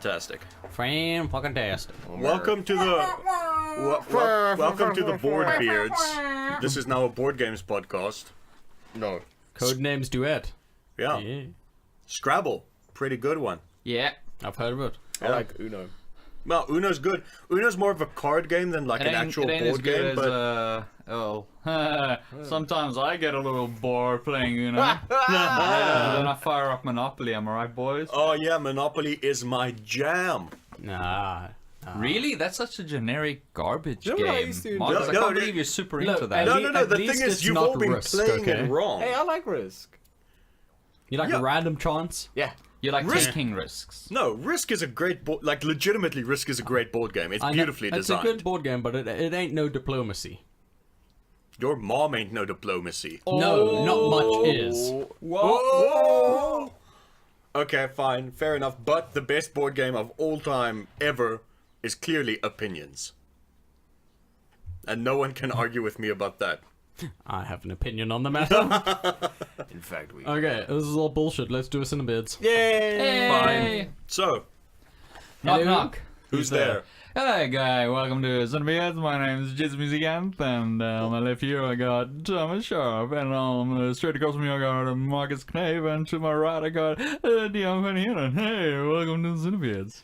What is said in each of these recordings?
Fan-fucking-tastic. Fan-fucking-tastic. Welcome to the Board Beards. This is now a board games podcast. No. Codenames Duet. Yeah. Scrabble. Pretty good one. Yeah, I've heard of it. I like Uno. Well, Uno's good. Uno's more of a card game than like an actual board game, but... sometimes I get a little bored playing Uno. Then I fire up Monopoly, am I right, boys? Oh yeah, Monopoly is my jam. Nah. Really? That's such a generic garbage You know what I game. used to Marcus, do? I No, can't no, believe you're super look, into that. at No. The least thing is, it's you've not all been Risk, playing okay? it wrong. Hey, I like Risk. You like Yeah. a random chance? Yeah. You like Risk- taking risks. No, Risk is a great board... Like, legitimately, Risk is a great board game. It's beautifully designed. It's a good board game, but it ain't no diplomacy. Your mom ain't no diplomacy. No, not much is. Whoa! Okay, fine. Fair enough. But the best board game of all time, ever, is clearly Opinions. And no one can argue with me about that. I have an opinion on the matter. In fact, we. Okay, this is all bullshit. Let's do a CineBeards. Yay! Fine. So, Knock, Hello? knock. who's there? Hey, guy. Welcome to CineBeards. My name is Jizz Musicant, and on my left here I got Thomas Sharp, and straight across from me I got Marcus Knave, and to my right I got Dion Van Halen. Hey, welcome to CineBeards.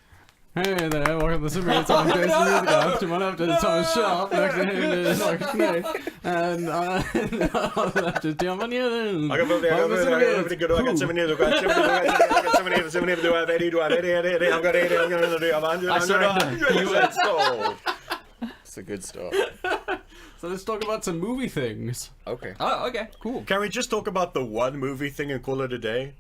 Hey there, welcome to CineBeards. I'm Jason Music. To my left is Thomas Sharp. Next to him is Marcus Knave. And on the left is Dion Van Halen. I got over there, I got over there, I got over there, I got 70 years, I got 70 years, do I have 80, do I have 80, I've got 80, I'm gonna do, I'm 100, I sold. It's a good start. So let's talk about some movie things. Okay. Oh, okay, cool. Can we just talk about the one movie thing and call it a day?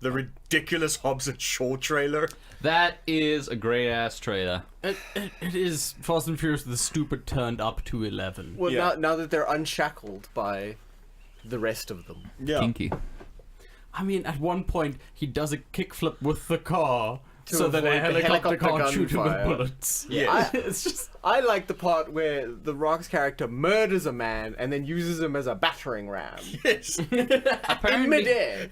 The ridiculous Hobbs and Shaw trailer. That is a great ass trailer. It is Fast and Furious the stupid turned up to 11. Well, Yeah. now that they're unshackled by the rest of them. Yeah. Kinky. I mean, at one point, he does a kickflip with the car To so that a avoid the helicopter can't helicopter shoot him with gunfire. bullets. Yeah. It's just... I like the part where The Rock's character murders a man and then uses him as a battering ram. Yes. In midair.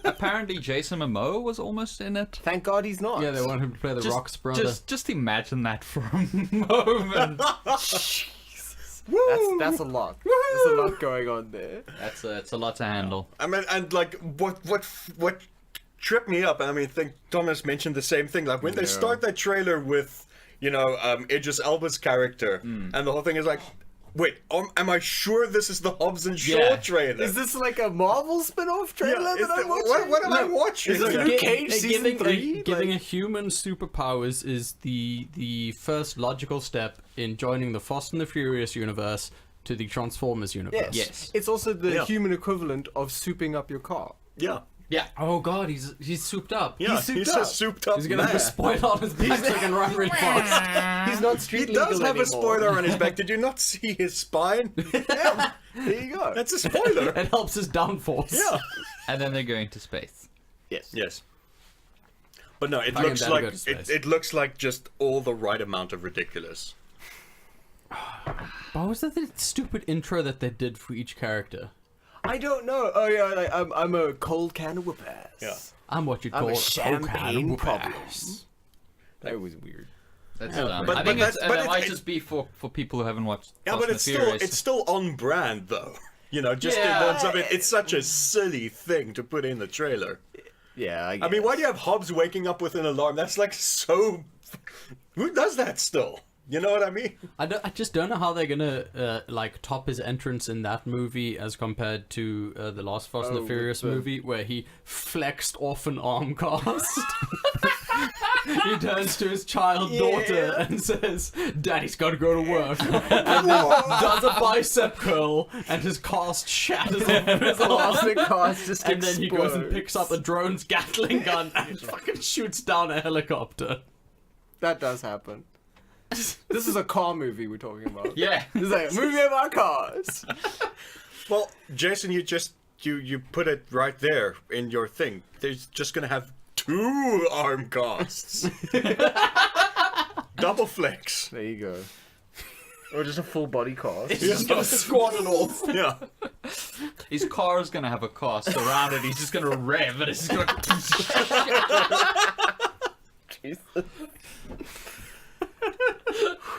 Apparently Jason Momoa was almost in it. Thank God he's not. Yeah, they want him to play the Rock's brother. Just imagine that for a moment. That's a lot. There's a lot going on there. It's a lot to handle. I mean, and like, what tripped me up, and I mean, I think Thomas mentioned the same thing, like, when they start that trailer with, you know, Idris Elba's character, and the whole thing is like, wait, am I sure this is the Hobbs and Shaw Yeah. trailer? Is this like a Marvel spin-off trailer is that I'm that- watching? what am I watching? Is it Like, Luke Cage season 3? Giving a human superpowers is the first logical step in joining the Fast and the Furious universe to the Transformers universe. Yes. It's also the Yeah. human equivalent of souping up your car. Yeah. Yeah. Oh god, he's souped up. Yeah, souped he's up. a souped up He's gonna man. have a spoiler on his back so he can run really fast. He's not He street does legal have anymore. a spoiler on his back. Did you not see his spine? Yeah, there you go. That's a spoiler. It helps his downforce. Yeah. And then they're going to space. Yes. Yes. But no, it Fucking looks better like go to space. it looks like just all the right amount of ridiculous. What was that the stupid intro that they did for each character? I don't know. Oh yeah, like, I'm a cold can of whoop ass. Yeah. I'm what you I'm call a champagne whoop problem. ass. That was weird. That's Yeah, dumb. but- I think but it's, that's- but it might it's- just be for people who haven't watched Yeah, Fast but and it's the still Furious. on brand though. You know, just Yeah. in terms of it, it's such a silly thing to put in the trailer. Yeah, I mean, why do you have Hobbs waking up with an alarm? That's like so. Who does that still? You know what I mean? I just don't know how they're gonna like top his entrance in that movie as compared to the last Fast and the Oh, Furious with the- movie where he flexed off an arm cast. He turns to his child daughter and says, "Daddy's got to go to work," and then does a bicep curl, and his cast shatters off his arm. Plastic cast just And then he goes and explodes. picks up a drone's Gatling gun and fucking shoots down a helicopter. That does happen. This is a car movie we're talking about. Yeah. This is like a movie about cars. Well, Jason, you put it right there in your thing. There's just gonna have 2 arm casts. Double flex. There you go. Or just a full body cast. He's gonna squat it off. Yeah. His car's gonna have a cast around it. He's just gonna rev and it's just gonna. Jesus.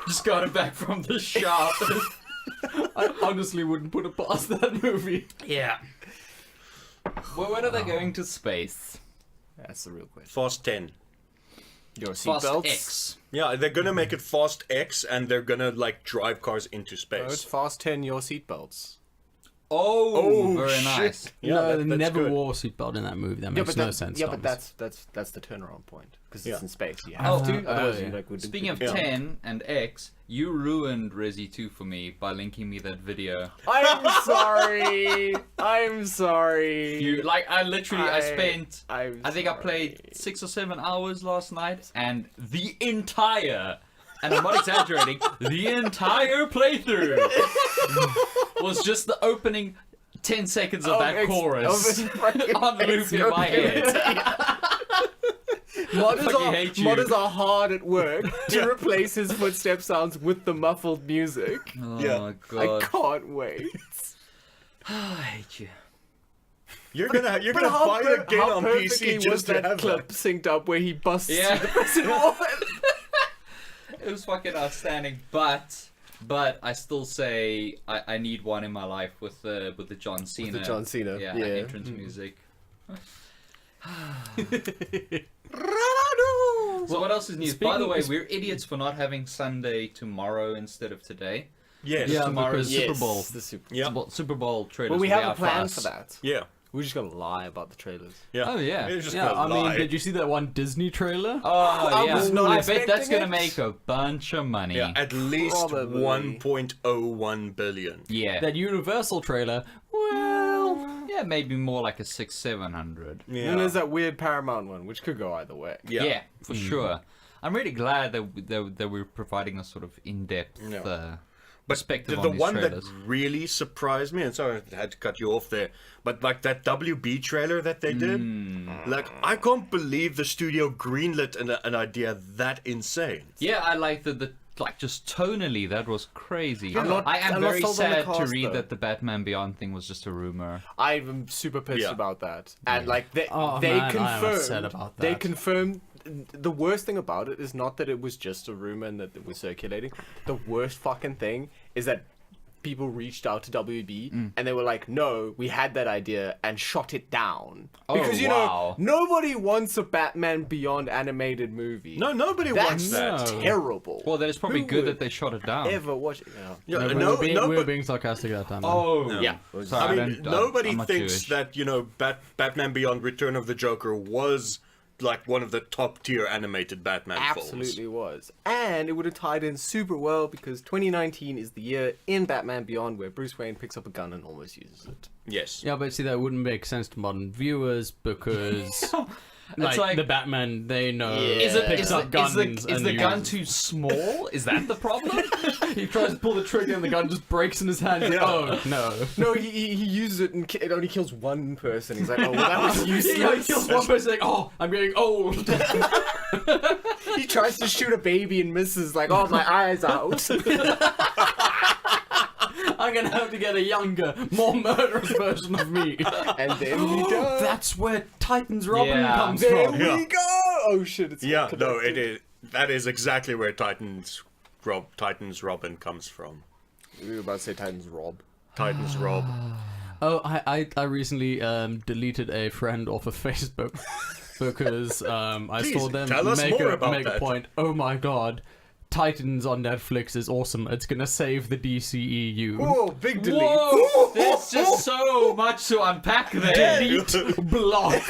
Just got it back from the shop. I honestly wouldn't put it past that movie. Yeah. Well, when are they going to space? That's the real question. Fast 10. Your Fast seatbelts. X. Yeah, they're gonna make it Fast X, and they're gonna like drive cars into No, it's space. Fast 10. Your seatbelts. Oh, very shit. nice. Yeah, no, they that's never good. wore a seatbelt in that movie. That makes no sense. Yeah, but Thomas. that's the turnaround point because Yeah. it's in space. You have to. Oh, Otherwise, yeah. you like would. Speaking of Yeah. 10 and X, you ruined Resi 2 for me by linking me that video. I'm sorry. I'm sorry. You like I literally I I- spent I'm I think I played sorry. 6 or 7 hours last night and the entire and I'm not exaggerating, the entire playthrough was just the opening 10 seconds of that chorus on loop in my head. Fucking Modders are hard at work to replace his footstep sounds with the muffled music. Oh Yeah. my I god. can't wait. I hate you. You're gonna But how buy the game on perfectly PC was just to that have clip that. synced up where he busts Yeah. through the prison wall? It was fucking outstanding, but I still say I need one in my life with the John Cena. the John Cena, Yeah, yeah. entrance music. So what else is news? By the way, we're idiots for not having Sunday tomorrow instead of today. Yes. Yeah, Tomorrow's because- Super Bowl. The Super. Yeah. Super Bowl trailers. Well, we will be have a out plan us. for that. Yeah. We're just gonna lie about the trailers. Yeah. Oh, yeah. You're just Yeah, gonna I mean, lie. did you see that one Disney trailer? Oh yeah, was not I bet that's expecting gonna it. make a bunch of money. Yeah, at least Probably. 1.01 billion. Yeah. That Universal trailer? Well, Yeah, maybe more like a 600-700. Yeah. And there's that weird Paramount one, which could go either way. Yeah. For sure. I'm really glad that we're providing a sort of in-depth Yeah. perspective But on the these one trailers. that really surprised me, and sorry I had to cut you off there, but like that WB trailer that they did, like I can't believe the studio greenlit an idea that insane. Yeah, I like the like just tonally that was crazy. I'm not- I am I'm not very sold on the sad to cast, read though. that the Batman Beyond thing was just a rumor. I'm super pissed Yeah. about that. And like they Oh, they man, I am confirmed upset about they that. confirmed the worst thing about it is not that it was just a rumor and that it was circulating. The worst fucking thing is that people reached out to WB and they were like, "No, we had that idea and shot it down." Oh, Because you wow. know, nobody wants a Batman Beyond animated movie. No, nobody wants That's that. No. terrible. Well, then it's probably Who good would that they shot it down. ever watch it? Yeah, we no, were being, we were but- being sarcastic that time. Oh, Yeah. Sorry, I mean, nobody I'm not thinks Jewish. that, you know, Batman Beyond Return of the Joker was like one of the top tier animated Batman films. Absolutely was. And it would have tied in super well because 2019 is the year in Batman Beyond where Bruce Wayne picks up a gun and almost uses it. Yes. Yeah, but see, that wouldn't make sense to modern viewers because, like, like- the Batman, they know Yeah. picks up guns is and the gun uses- too small? Is that the problem? He tries to pull the trigger and the gun just breaks in his hand. He's like, oh, no. No, he uses it and it only kills one person. He's like, oh, well, that was useless. Yeah, he kills one person like, oh, I'm getting old. He tries to shoot a baby and misses, like, oh, my eye's out. I'm gonna have to get a younger, more murderous version of me. And then he does. That's where Titan's Robin Yeah. comes There from. we Yeah. go! Oh, shit, it's Yeah, no, connected. it is. That is exactly where Titan's Robin comes from. We were about to say Titan's Rob. Titan's Rob. Oh, I recently deleted a friend off of Facebook because I Please, saw them tell us more about make a that. point. Oh my god, Titans on Netflix is awesome. It's gonna save the DCEU. Oh, big delete. Whoa! There's just so much to unpack there. Delete block.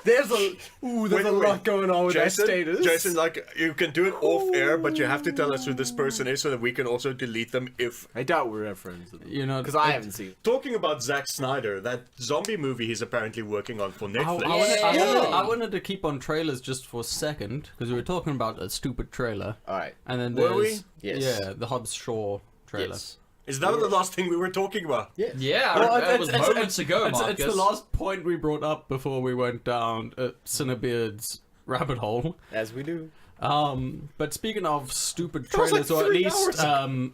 There's a lot going on with Jason, that status. Jason, like, you can do it off air, but you have to tell us who this person is so that we can also delete them if... I doubt we're friends with them. You know, Because I haven't seen it. Talking about Zack Snyder, that zombie movie he's apparently working on for Netflix. I wanted to keep on trailers just for a second because we were talking about a stupid trailer, Alright. and then Were we? there's Yes. yeah, the Hobbs Shaw trailer. Yes. Is that the last thing we were talking about? Yes. Yeah, Well, that was moments ago, it's Marcus. the last point we brought up before we went down CineBeards rabbit hole. As we do. But speaking of stupid was like trailers, or at 3 least hours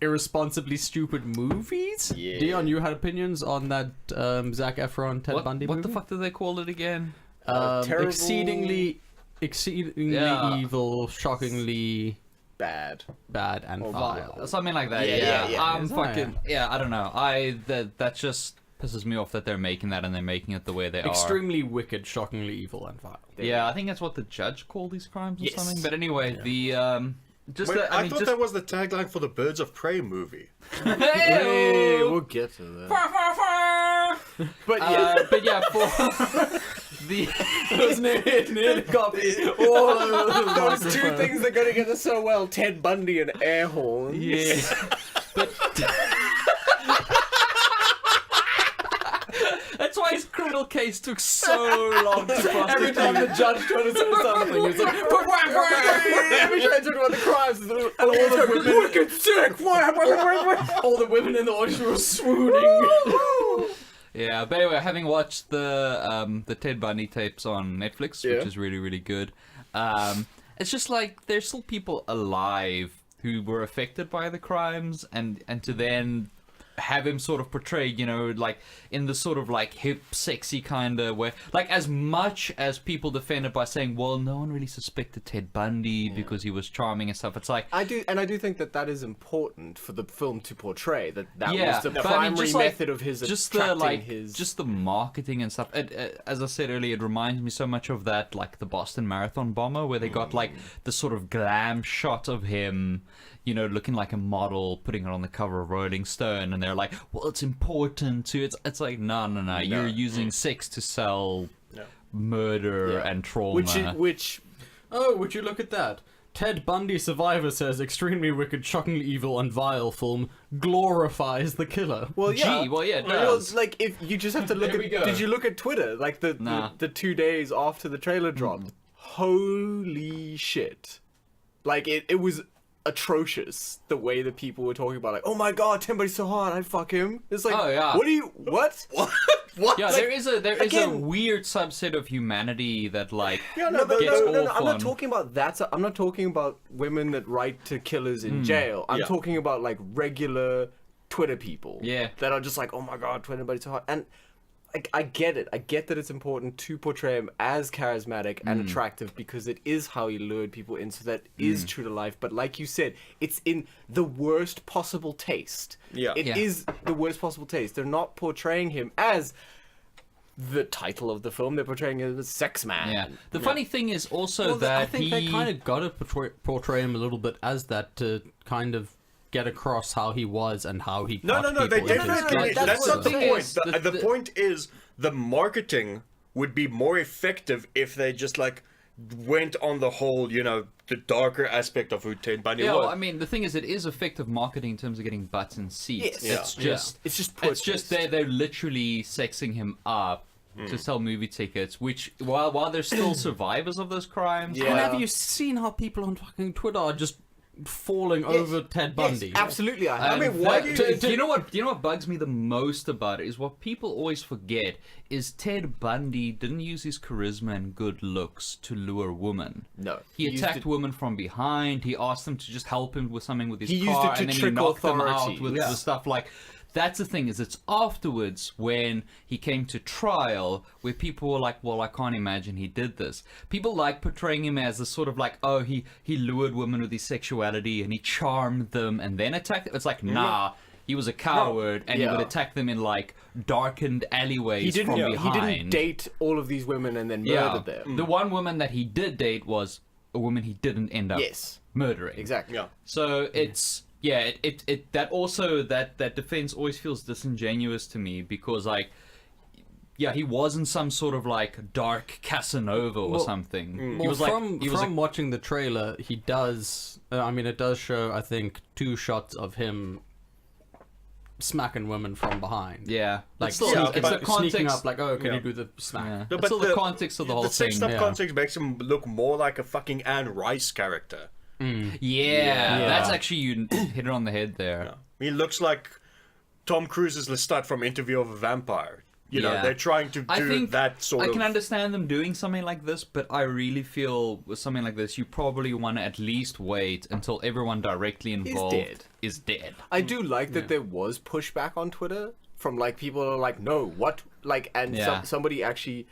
irresponsibly stupid movies, Yeah. Dion, you had opinions on that Zac Efron Ted Bundy what movie? the fuck do they call it again? Terrible- Exceedingly exceedingly Yeah. evil, shockingly Bad. bad, and vile. Something like that. Yeah. I'm Is that- fucking. Yeah, I don't know. That just pisses me off that they're making that and they're making it the way they are. Extremely wicked, shockingly evil, and vile. Yeah, I think that's what the judge called these crimes or Yes. something. But anyway, the just Wait, the, I mean, thought just that was the tagline for the Birds of Prey movie. Hey, we'll get to that. But yeah, but yeah, for the It was nearly copied all over those two things that go together so well: Ted Bundy and air horns. yeah, but that's why his criminal case took so long to prosecute. Every time the judge tried to say something, he was like, Every time I talk about the crimes, and all the women, wicked sick. all the women in the audience were swooning. Yeah, but anyway, having watched the Ted Bundy tapes on Netflix, Yeah. which is really, really good, it's just like there's still people alive who were affected by the crimes, and to then have him sort of portrayed, you know, like in the sort of like hip, sexy kind of way. Like as much as people defend it by saying, well, no one really suspected Ted Bundy because he was charming and stuff. It's like, I do think that is important for the film to portray that yeah, was the but I mean, primary just like- method of his just the attracting like his. just the marketing and stuff. As I said earlier, it reminds me so much of that, like the Boston Marathon bomber, where they got like the sort of glam shot of him, you know, looking like a model, putting it on the cover of Rolling Stone, and they're like, well, it's important to. It's like no. You're using sex to sell murder Yeah. and trauma. which Oh, would you look at that? Ted Bundy survivor says extremely wicked, shockingly evil, and vile film glorifies the killer. well yeah Gee, well, yeah, it Well, does. like if you just have to look There at we go. did you look at Twitter like Nah. the 2 days after the trailer dropped? Holy shit, like it was atrocious the way that people were talking about, like, oh my god, Tim Bundy's so hot, I'd fuck him. It's like, Oh, yeah. what What? Yeah, there is a again- weird subset of humanity that like Yeah, no, gets no, off I'm not on- talking about that. I'm not talking about women that write to killers in jail. I'm Yeah. talking about like regular Twitter people. Yeah. That are just like, oh my god, Twitter buddy's so hot. And I get it. I get that it's important to portray him as charismatic and attractive because it is how he lured people in. So that is true to life. But like you said, it's in the worst possible taste. Yeah. It is the worst possible taste. They're not portraying him as the title of the film. They're portraying him as sex man. Yeah. The funny thing is also Well, that I think he they kind of got to portray him a little bit as that to kind of get across how he was and how he No, got they people into his definitely. life. That's what not the the thing point. is, The the- point is the marketing would be more effective if they just like went on the whole, you know, the darker aspect of who Ted Bundy Yeah, was. well, I mean, the thing is, it is effective marketing in terms of getting butts in seats. Yes. It's Yeah. just, It's just it's just purchased. they're literally sexing him up to sell movie tickets. Which, while there's still survivors of those crimes, Yeah. And have you seen how people on fucking Twitter are just falling over Ted Bundy? Yes, absolutely. I have. mean, why do you- do you know what? Do you know what bugs me the most about it is what people always forget is Ted Bundy didn't use his charisma and good looks to lure women. No. He He used attacked it- women from behind. He asked them to just help him with something with his He used car, it to and then he trick knocked them out authority. with Yeah. the stuff like. That's the thing, is it's afterwards when he came to trial where people were like, well, I can't imagine he did this. People like portraying him as a sort of like, oh, he lured women with his sexuality and he charmed them and then attacked them. It's like, nah, he was a coward and he Yeah. would attack them in like darkened alleyways He didn't. from He behind. didn't date all of these women and then Yeah, murder them. the one woman that he did date was a woman he didn't end up Yes. murdering. Exactly. Yeah. So it's it that also that defense always feels disingenuous to me because like he wasn't some sort of like dark Casanova or something. He Well, was like from he was from watching the trailer, he does. I mean, it does show. I think 2 shots of him smacking women from behind. yeah. Like It's still, yeah, it's but the sneaking context. up, like, oh, can Yeah. you do the smack? Yeah. No, It's still the context of the whole the thing. sex stuff yeah. context makes him look more like a fucking Anne Rice character. Yeah, that's actually you hit it on the head there. Yeah. He looks like Tom Cruise's Lestat from Interview of a Vampire. You know, Yeah. they're trying to I do think that sort I of. can understand them doing something like this, but I really feel with something like this, you probably want to at least wait until everyone directly involved dead. is dead. I do like that there was pushback on Twitter from like people are like, no, what? Like, and Yeah. somebody actually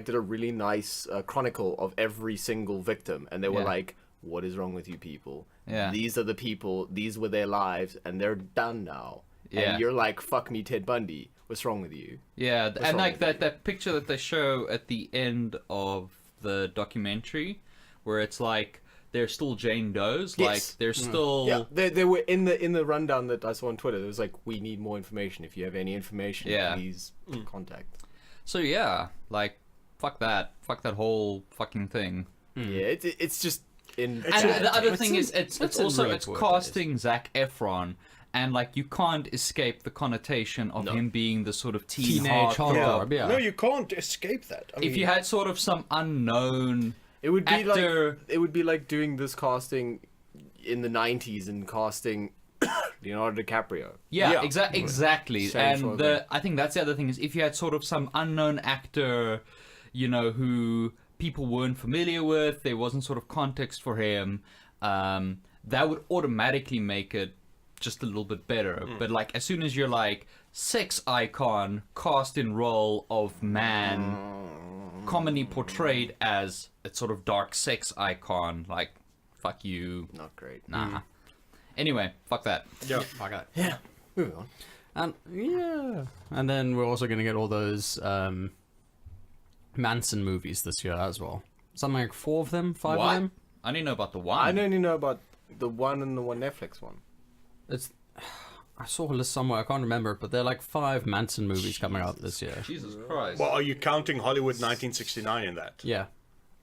did a really nice chronicle of every single victim, and they were Yeah. like, "What is wrong with you people? Yeah. These are the people. These were their lives, and they're done now." Yeah. And you're like, "Fuck me, Ted Bundy. What's wrong with you?" Yeah, and wrong like with that picture that they show at the end of the documentary, where it's like they're still Jane Does, Yes. like they're still Yeah, they were in the rundown that I saw on Twitter. It was like, "We need more information. If you have any information, Yeah. please contact." So yeah, like fuck that whole fucking thing. Yeah, it's just in. And the other it's thing in- is, it's it's in also really it's poor casting Zac Efron, and like you can't escape the connotation of him being the sort of Teenage heartthrob. heartthrob, yeah. No, you can't escape that. I mean, If you had sort of some unknown It would be actor, like doing this casting in the 90s and casting Leonardo DiCaprio. yeah, Yeah. exactly. Same sort of And I think that's the other thing is if you had sort of some unknown actor, you know, who people weren't familiar with, there wasn't sort of context for him, that would automatically make it just a little bit better. But like as soon as you're like sex icon cast in role of man, commonly portrayed as a sort of dark sex icon, like fuck you, Not great. nah. Anyway, fuck that. yeah. Okay. Yeah. Moving on. And yeah, and then we're also gonna get all those Manson movies this year as well. Something like 4 of them, 5 What? of them. I didn't know about the one. I only know about the one and the one Netflix one. It's I saw a list somewhere. I can't remember, but there are like 5 Manson movies coming out this year. Jesus Christ. Well, are you counting Hollywood 1969 in that? Yeah.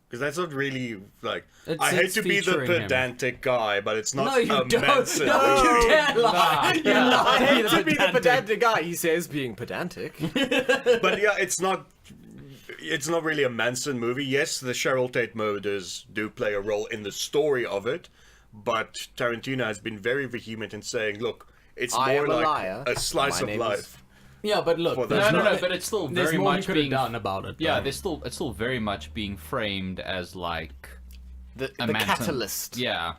Because that's not really like. It's- I hate it's to be the featuring him. pedantic guy, but it's not No, you a don't. Manson No, you movie. dare lie. You lie. I hate to be the Pedantic. pedantic guy. He says being pedantic. But yeah, it's not. It's not really a Manson movie. Yes, the Cheryl Tate murders do play a role in the story of it, but Tarantino has been very vehement in saying, "Look, it's I more am a like liar. a slice My of name life." Yeah, but look, For the- there's no, no- no, but it's still there's very more he much could have being. done about it. Yeah, though. it's still very much being framed as like The a the Manson. catalyst. Yeah,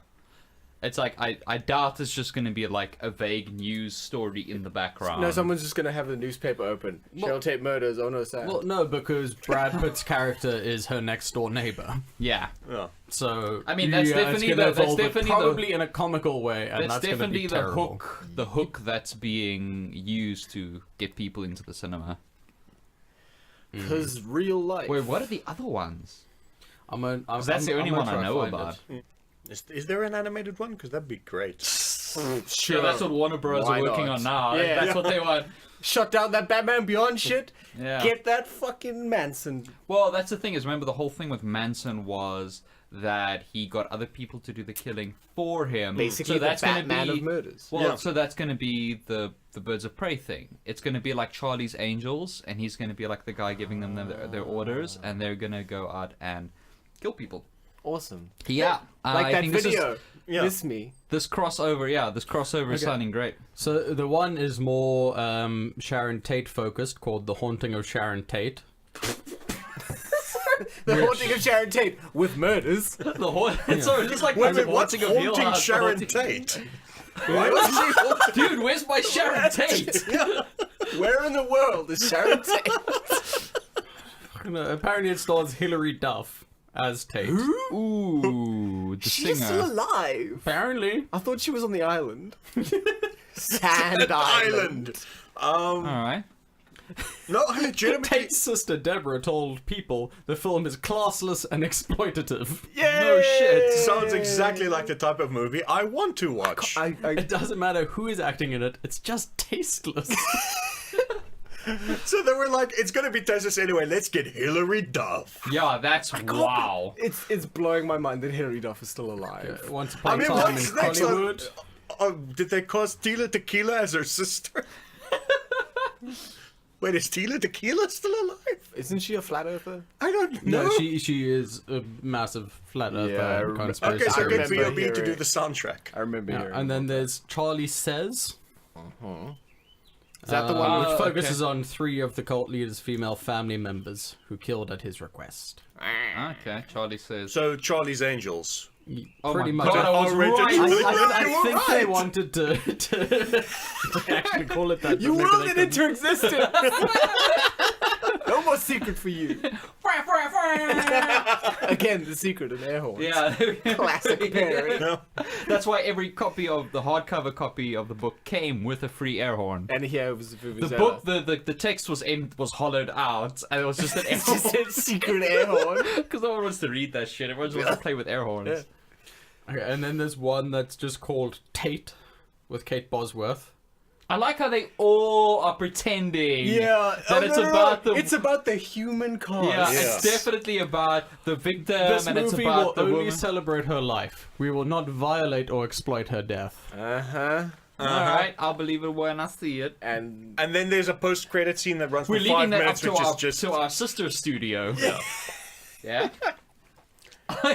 it's like I doubt it's just going to be like a vague news story in the background. No, someone's just gonna have the newspaper open. Cheryl Tate murders. Oh no, sad. Well, no, because Brad Pitt's character is her next door neighbor. Yeah, Yeah. So I mean, that's yeah, definitely it's gonna the- that's evolve, but definitely the- probably in a comical way, and that's that's gonna definitely be the terrible. hook that's being used to get people into the cinema. Because real life. Wait, what are the other ones? That's the only one I know about. Is there an animated one? Because that'd be great. Sure, that's what Warner Bros. Why are working not? on now. Yeah. That's what they want. Shut down that Batman Beyond shit. Yeah. Get that fucking Manson. Well, that's the thing is, remember the whole thing with Manson was that he got other people to do the killing for him. Basically, so the that's gonna Batman be, of murders. Well, Yeah. so that's going to be the Birds of Prey thing. It's going to be like Charlie's Angels, and he's going to be like the guy giving them their orders, and they're going to go out and kill people. Awesome. Yeah, Like I that think video. Yeah. Miss me. This crossover is sounding great. So the one is more Sharon Tate focused, called The Haunting of Sharon Tate. The haunting of Sharon Tate with murders. Sorry, just like Wait, the what's haunting of Hill haunting House, the Sharon haunting- Tate? Why was she haunted? Dude, where's my Sharon Tate? Where in the world is Sharon Tate? Apparently it stars Hilary Duff as Tate. Ooh, the She's singer. still alive. Apparently. I thought she was on the island. Sand Island. All right. No, I legitimately. Tate's sister Deborah told People the film is classless and exploitative. Yeah. No shit. Sounds exactly like the type of movie I want to watch. It doesn't matter who is acting in it, it's just tasteless. So they were like, it's gonna be tasteless anyway. Let's get Hilary Duff. Yeah, that's wow. It's blowing my mind that Hilary Duff is still alive. Once I upon a mean, time what's in next? Hollywood. Did they cast Tila Tequila as her sister? Wait, is Tila Tequila still alive? Isn't she a flat earther? I don't know. No, she is a massive flat Yeah, I earther remember- conspiracy Okay, so I get theorist. remember B.O.B. to do hearing- the soundtrack. I remember Yeah, hearing and then about there's Charlie Says, that. Is that the one which which focuses on 3 of the cult leader's female family members who killed at his request. Okay, Charlie says. So Charlie's Angels. Oh Pretty my much. God, I was R-rated. right. You I were think they right. wanted to actually call it that. You but maybe willed they it into existence! Don't more secret for you. Again, the secret of air horns. Yeah. Classic parody. No. That's why every copy of the hardcover copy of the book came with a free air horn. And here it was The book, the text was hollowed out, and it was just an air It's just horn. a secret air horn. Because no one wants to read that shit. Everyone just wants to play with air horns. Yeah. Okay, and then there's one that's just called Tate, with Kate Bosworth. I like how they all are pretending. Yeah, That it's about the. It's about the human cause. Yeah, Yes. it's definitely about the victim, This and it's movie will about the only woman. celebrate her life. We will not violate or exploit her death. Uh-huh. All right, I'll believe it when I see it. And And then there's a post-credit scene that runs We're for leaving 5 that up minutes, to which our, is just to our sister studio. Yeah.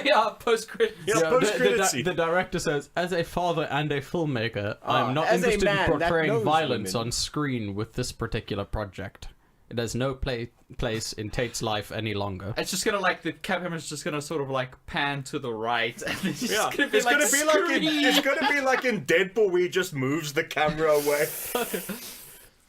Yeah, post credits. Yeah, Yeah, post-credit scene. the director says, as a father and a filmmaker, I'm not as a interested man in that portraying knows violence women." on screen with this particular project. It has no place in Tate's life any longer. It's just gonna like the camera's just gonna sort of like pan to the right, and it's just Yeah, gonna be it's like gonna be like in, scream. it's gonna be like in Deadpool where he just moves the camera away.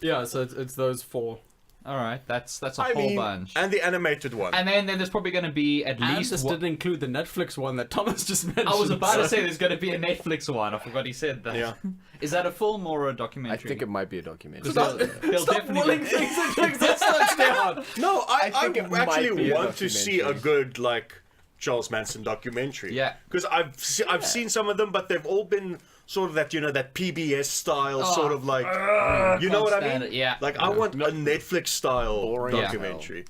Yeah, so it's those four. All right, that's a I whole mean, bunch. And the animated one. And then there's probably gonna be at And least this one. didn't include the Netflix one that Thomas just mentioned. I was about to say there's gonna be a Netflix one. I forgot he said that. Yeah. Is that a film or a I documentary? think it might be a documentary. They'll definitely. things into existence down. No, I think it might actually be a want to see a documentary. good like Charles Manson documentary. Yeah. Because I've seen some of them, but they've all been sort of that that PBS style sort of like you know what I stand mean? it, yeah. Like I want a Netflix style Boring as documentary.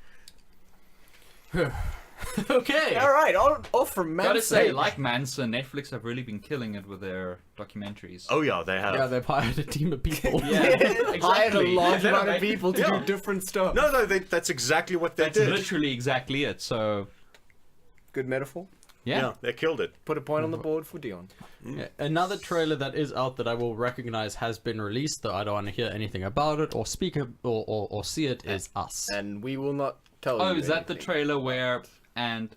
Okay. All right, all from Manson. Gotta say, like Manson, Netflix have really been killing it with their documentaries. Oh yeah, they have. Yeah, they've hired a team of people. Hired a large They're amount of making- people to Yeah. do different stuff. No, that's exactly what they That's did. literally exactly it. So Good metaphor. Yeah, they killed it. Put a point on the board for Dion. Yeah, another trailer that is out that I will recognize has been released, though I don't want to hear anything about it or speak or see it, is Us. And we will not tell you. Oh, is that the anything. trailer where And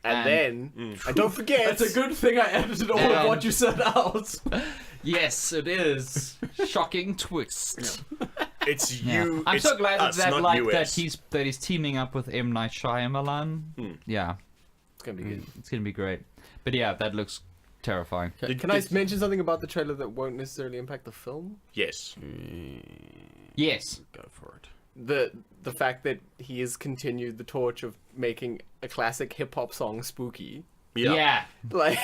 then, and don't forget, It's a good thing I edited all of what you said out. yes, it is shocking twist. It's Yeah. you. I'm it's so glad us, that not like US. that he's teaming up with M Night Shyamalan. Yeah, it's gonna be good. it's gonna be great. But yeah, that looks terrifying. Can I mention something about the trailer that won't necessarily impact the film? Yes. Yes. Go for it. The fact that he has continued the torch of making a classic hip hop song spooky. Yeah. Like,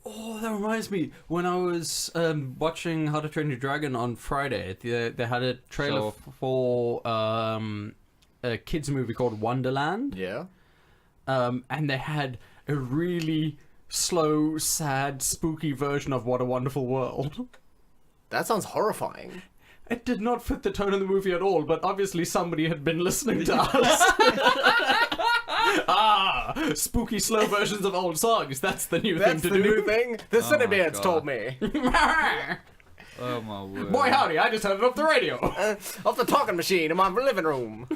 Oh, that reminds me. When I was watching How to Train Your Dragon on Friday, they had a trailer for a kids movie called Wonderland. yeah. And they had a really slow, sad, spooky version of What a Wonderful World. That sounds horrifying. It did not fit the tone of the movie at all, but obviously somebody had been listening to us. Spooky slow versions of old songs. That's the new That's thing the to do. new thing. The CineBeards God. told me. Oh my word. Boy howdy, I just had it off the radio. Off the talking machine in my living room.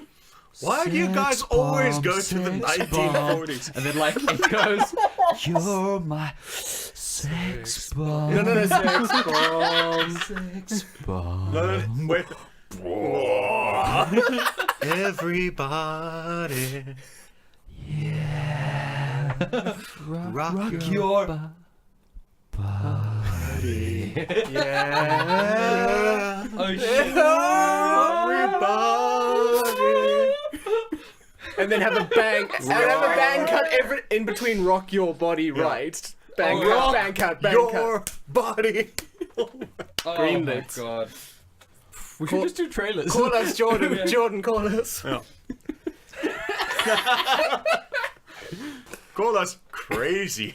Why do you guys always go to the 1940s? And then like it goes, "You're my sex bomb." No, sex bomb. Sex bomb. No, wait. Everybody. Yeah. Rock your body. Yeah. Oh shit. Everybody. And then have a bang. And have a bang cut in between rock your body right. Bang cut, Rock bang cut, bang your cut. body. Oh Green my lights. god. We should just do trailers. Call us, Jordan. Jordan, call us. Yeah. Call us crazy.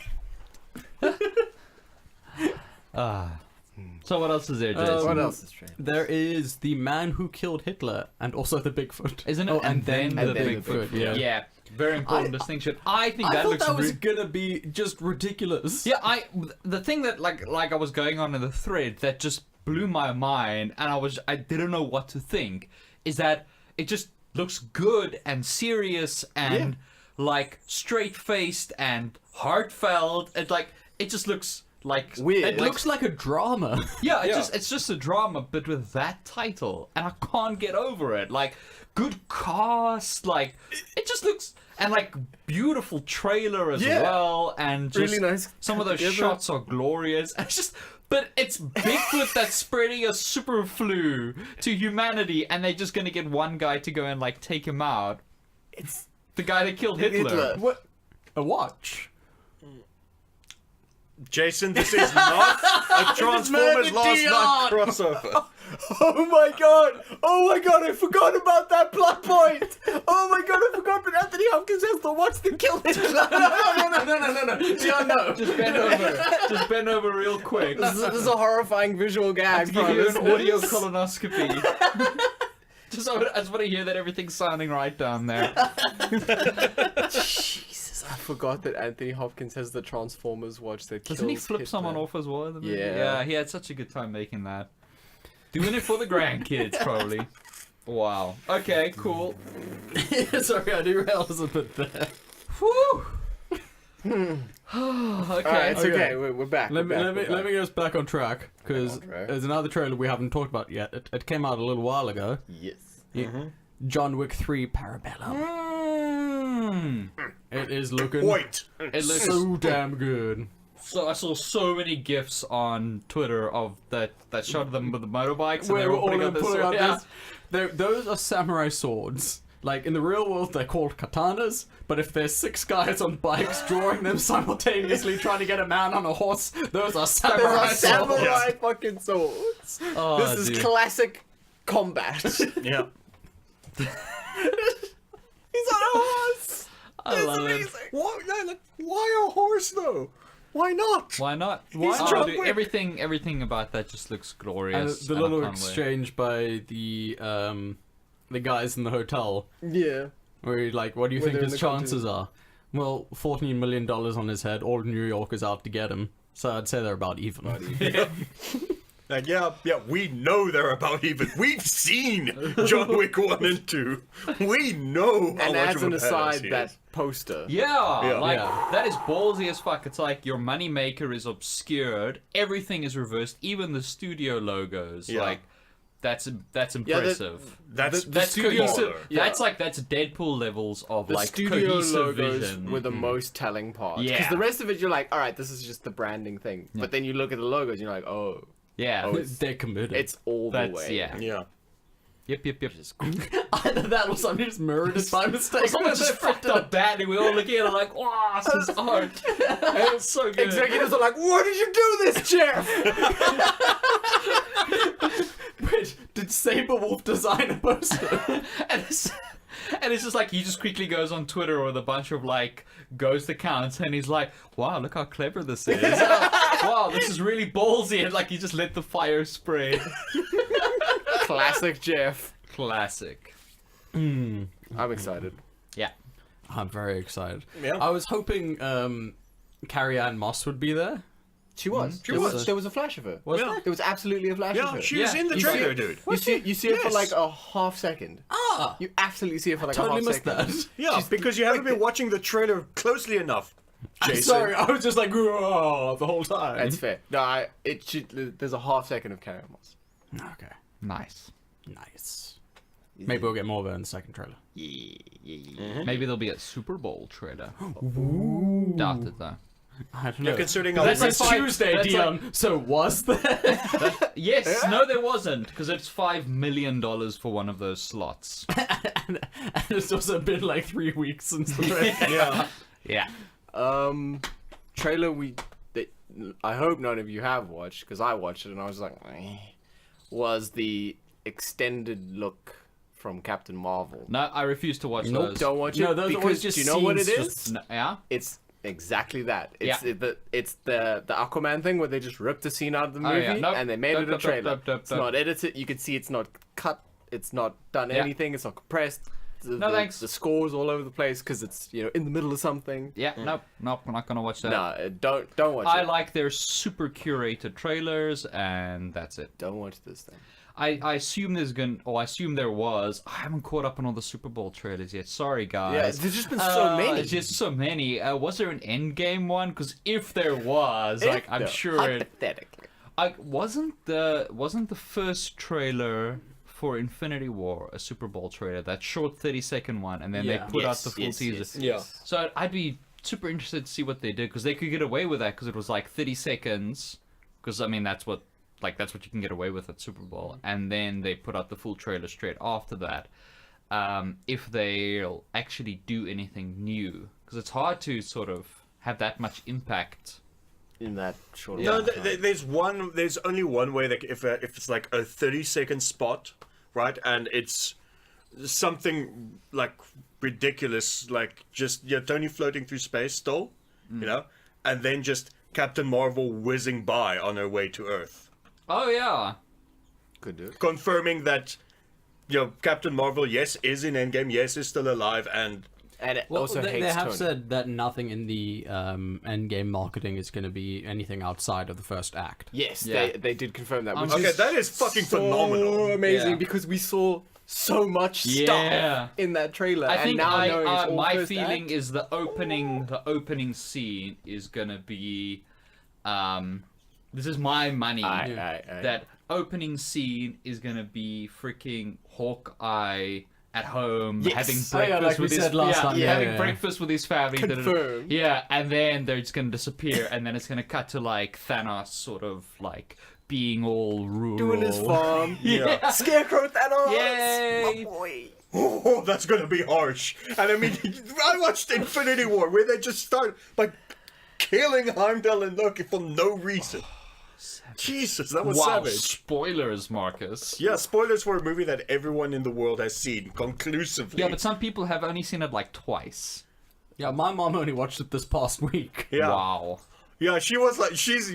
So what else is there, Jason? What else is true? There is The Man Who Killed Hitler and also the Bigfoot. Isn't it? Oh, and then the then Bigfoot. yeah. Yeah. Very important distinction. I think I that thought looks that was re- gonna be just ridiculous. Yeah, the thing that like I was going on in the thread that just blew my mind, and I didn't know what to think, is that it just looks good and serious and like straight faced and heartfelt, and like it just looks like Weird. It looks like a drama. Yeah, Yeah. it's just a drama, but with that title, and I can't get over it. Like, good cast, like it just looks, and like beautiful trailer as Yeah. well, and just Really nice some of those together. shots are glorious. It's just, but it's Bigfoot that's spreading a super flu to humanity, and they're just gonna get one guy to go and like take him out. It's The guy that killed Hitler. What? A watch? Jason, this is not a Transformers Murder Last Night Dion. crossover. Oh my god! Oh my god! I forgot about that plot point. Oh my god! I forgot that Anthony Hopkins has the watch that killed Hitler. No. Dion, no. Just bend over. Just bend over real quick. This is a horrifying visual I gag. have to give you an promise. audio colonoscopy. I just want to hear that everything's sounding right down there. Jesus, I forgot that Anthony Hopkins has the Transformers watch that kills Doesn't he flip Hitler. someone off as well? in the movie? Yeah. Yeah, he had such a good time making that. Doing it for the grandkids, probably. Wow. Okay, cool. Sorry, I didn't realize a bit there. Whew. Okay. Alright, it's okay. We're back. Let we're me back. get us back on track, because Back on track. there's another trailer we haven't talked about yet. It came out a little while ago. Yes. John Wick 3 Parabellum. It is looking Wait. It looks so damn good. so. I saw so many gifs on Twitter of that shot of them with the motorbikes, and Where they were we're all putting out this. pulling out Yeah. this. Those are samurai swords. Like, in the real world, they're called katanas, but if there's 6 guys on bikes drawing them simultaneously trying to get a man on a horse, those are samurai Those are swords. samurai fucking swords. Oh, This is dude. classic combat. Yeah. He's on a horse. I love it. Why, why a horse though? Why not? Why not? Why John not? Dude, Wick. everything about that just looks And glorious. the and I little can't wait. exchange by the guys in the hotel, Yeah. where he's like, what do you Where think they're in his the chances are? Well, $14 million on his head, all New York is out to get him. So I'd say they're about even. Like, yeah, we know they're about even. We've seen John Wick 1 and 2. We know how And much as of a an badass aside, he that is. poster. Yeah, Yeah. like Yeah. that is ballsy as fuck. It's like your moneymaker is obscured, everything is reversed, even the studio logos. Yeah. Like that's impressive. That's That's studio cohesive. baller. Yeah. That's Deadpool levels of The like studio cohesive logos vision. were the most telling part. Yeah. Because the rest of it, you're like, all right, this is just the branding thing. But then you look at the logos, and you're like, oh, Yeah. Oh, They're committed. it's all the That's way. yeah. Yeah. Yep. Either that or somebody just mirrored it by mistake. Someone just fucked up badly. We all look at it like, wow, this is art. It's so good. Executives are like, why did you do this, Jeff? Wait, did Saberwolf design a poster? and it's just like he just quickly goes on Twitter with a bunch of like ghost accounts, and he's like, "Wow, look how clever this is! Wow, this is really ballsy!" And like he just let the fire spread. Classic Jeff. Classic. I'm excited. Yeah. I'm very excited. Yeah. I was hoping Carrie Ann Moss would be there. She was. She was. There was a flash of her. Was Yeah. there? There was absolutely a flash of Yeah, her. she was Yeah. in the You see trailer, it- dude. You see her for Yes. like a half second. Ah! You absolutely see her for like Totally a half missed second. that. Yeah, because you haven't been watching the trailer closely enough, I'm Jason. sorry, I was just like, "Whoa," the whole time. That's fair. No, there's a half second of Carrie Moss. Okay. Nice. Nice. Maybe we'll get more of her in the second trailer. Maybe there'll be a Super Bowl trailer. Doubt it though. I don't Yeah, know. considering That's all like the- Tuesday, that's Dion. So was there? Yes. No, there wasn't, because it's $5 million for one of those slots. and it's also been like 3 weeks since the trailer. Yeah. Yeah. Trailer that I hope none of you have watched, because I watched it and I was like, was the extended look from Captain Marvel. No, I refuse to watch Nope. those. Don't watch it No, those are because always just do you know what it scenes, is? No, yeah. It's exactly that. It's Yeah. the Aquaman thing where they just ripped the scene out of the Oh, movie yeah. Nope. and they made Nope, it a nope, trailer. nope, nope, It's nope. not edited. You can see it's not cut. It's not done Yeah. anything. It's not compressed. the, thanks. The scores all over the place because it's in the middle of something. Yeah, nope, we're not gonna watch that. No, don't watch I it. like their super curated trailers, and that's it. Don't watch this thing. I assume I assume there was. I haven't caught up on all the Super Bowl trailers yet. Sorry, guys. Yeah, there's just been so many. There's just so many. Was there an Endgame one? Because if there was, I'm sure hypothetically. wasn't the first trailer for Infinity War a Super Bowl trailer? That short 30-second one, and then they put out the full teaser. Yeah. So I'd be super interested to see what they did, because they could get away with that because it was like 30 seconds. Because I mean that's what you can get away with at Super Bowl, and then they put out the full trailer straight after that. If they'll actually do anything new, because it's hard to sort of have that much impact In that short. No, amount of time. there's only one way that if it's like a 30-second spot, right, and it's something like ridiculous, like just Tony floating through space still, and then just Captain Marvel whizzing by on her way to Earth, Oh yeah. Could do it. confirming that Captain Marvel, yes, is in Endgame, yes, is still alive, and And it Well, also they hates have Tony. said that nothing in the Endgame marketing is going to be anything outside of the first act. Yes, Yeah. they did confirm that. Which okay, is that is fucking so phenomenal. amazing Yeah. because we saw so much Yeah. stuff in that trailer. I and think now knowing it's all my first feeling act, is the opening scene is gonna be, this is my money. Aye. That opening scene is gonna be freaking Hawkeye at home Yes. having Oh, yeah, breakfast like we with his said last time, yeah, having yeah. breakfast with his family. Confirmed. Yeah, and then they're just gonna disappear, and then it's gonna cut to like Thanos sort of like being all rural. doing his farm. Yeah. Scarecrow Thanos. Yay. My boy. Oh, that's gonna be harsh. And I mean, I watched Infinity War where they just start by killing Heimdall and Loki for no reason. Jesus, that was Wow, savage. spoilers, Marcus. Yeah, spoilers for a movie that everyone in the world has seen conclusively. Yeah, but some people have only seen it like twice. Yeah, my mom only watched it this past week. Yeah. Wow. Yeah, she was like, his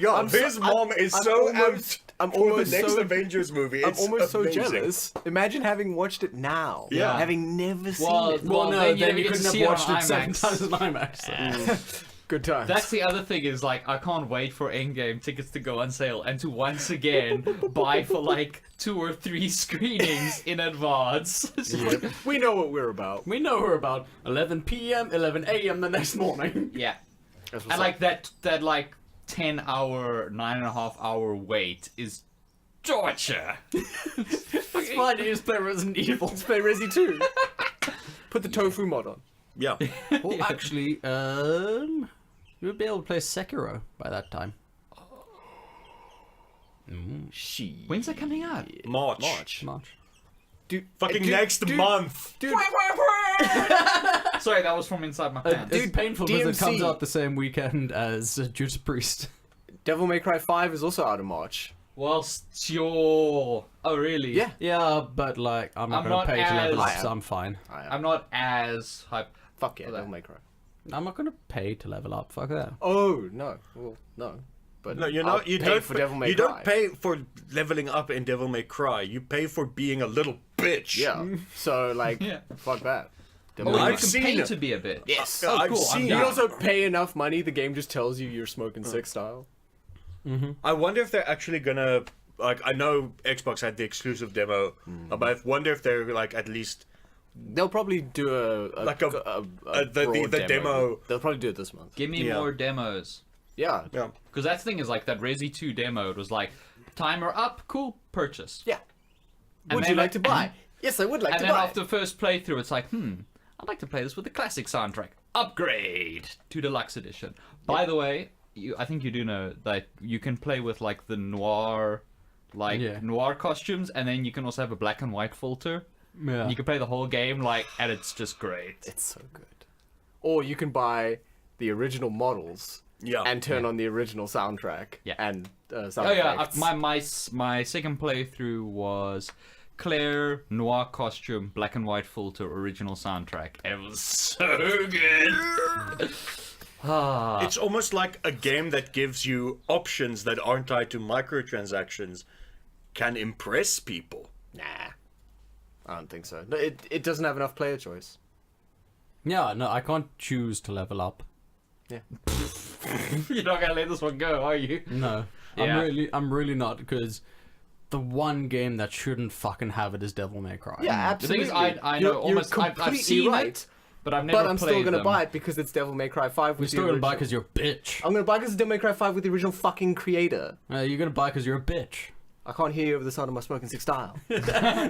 mom is I'm so almost- amped I'm for the almost next so- Avengers movie. I'm It's almost amazing. so jealous. Imagine having watched it now. Yeah. Having never seen Well, it. Well, no, then then you you never get couldn't to see have it watched on it 7 IMAX. times in IMAX. So. Good times. That's the other thing is like I can't wait for Endgame tickets to go on sale and to once again buy for like 2 or 3 screenings in advance. We know what we're about. We know we're about 11 p.m., 11 a.m. the next morning. Yeah. That's what's And like that like 10-hour, 9.5-hour wait is torture. It's fine to just play Resident Evil. Let's play Resi 2. Put the tofu mod on. Yeah. Well, actually, you would be able to play Sekiro by that time. She. When's that coming out? March. March. Dude, Fucking dude, next dude, month. Dude, Sorry, that was from inside my pants. Dude, Painful Visit DMC. comes out the same weekend as Judas Priest. Devil May Cry 5 is also out in March. Well, sure. Oh, really? Yeah. Yeah, but like, I'm not I'm going not to pay to level up, as- so I'm fine. I'm not as hype. Fuck yeah, For that. Devil May Cry. I'm not going to pay to level up. Fuck that. Oh, no. Well, no. But No, you're I'll not. You pay don't. for Devil May you Cry. don't pay for leveling up in Devil May Cry. You pay for being a little bitch. Yeah. So, like, Yeah. fuck that. Devil Oh, May you I've can seen pay it. to be a bit. Yes. I've cool, I'm seen down. You it. also pay enough money, the game just tells you you're smoking sick style. I wonder if they're actually gonna like. I know Xbox had the exclusive demo, but I wonder if they're like at least They'll probably do a Like the broad demo. They'll probably do it this month. Give me Yeah. more demos. Yeah. yeah. Because that thing is like that Resi 2 demo. It was like, timer up, cool, purchase. Yeah. And Would then you like to like- buy? Yes, I would like And to then buy. after the first playthrough, it's like, I'd like to play this with the classic soundtrack. Upgrade to deluxe edition. By the way, I think you do know that you can play with like the noir, noir costumes, and then you can also have a black and white filter. Yeah. You can play the whole game and it's just great. It's so good. Or you can buy the original models Yeah. and turn on the original soundtrack. Yeah. And sound Oh yeah, effects. my second playthrough was Claire noir costume, black and white filter, original soundtrack. It was so good. It's almost like a game that gives you options that aren't tied to microtransactions can impress people. Nah. I don't think so. No, it doesn't have enough player choice. Yeah, no, I can't choose to level up. You're not gonna let this one go, are you? No, Yeah. I'm really not, because the one game that shouldn't fucking have it is Devil May Cry. Yeah, The thing absolutely. is, I know almost. I've seen right, it, but I've never but I'm played still gonna them. buy it because it's Devil May Cry 5 You're with still the gonna buy original. because you're a bitch. I'm gonna buy because it's Devil May Cry 5 with the original fucking creator. You're gonna buy because you're a bitch. I can't hear you over the sound of my smoking sick style.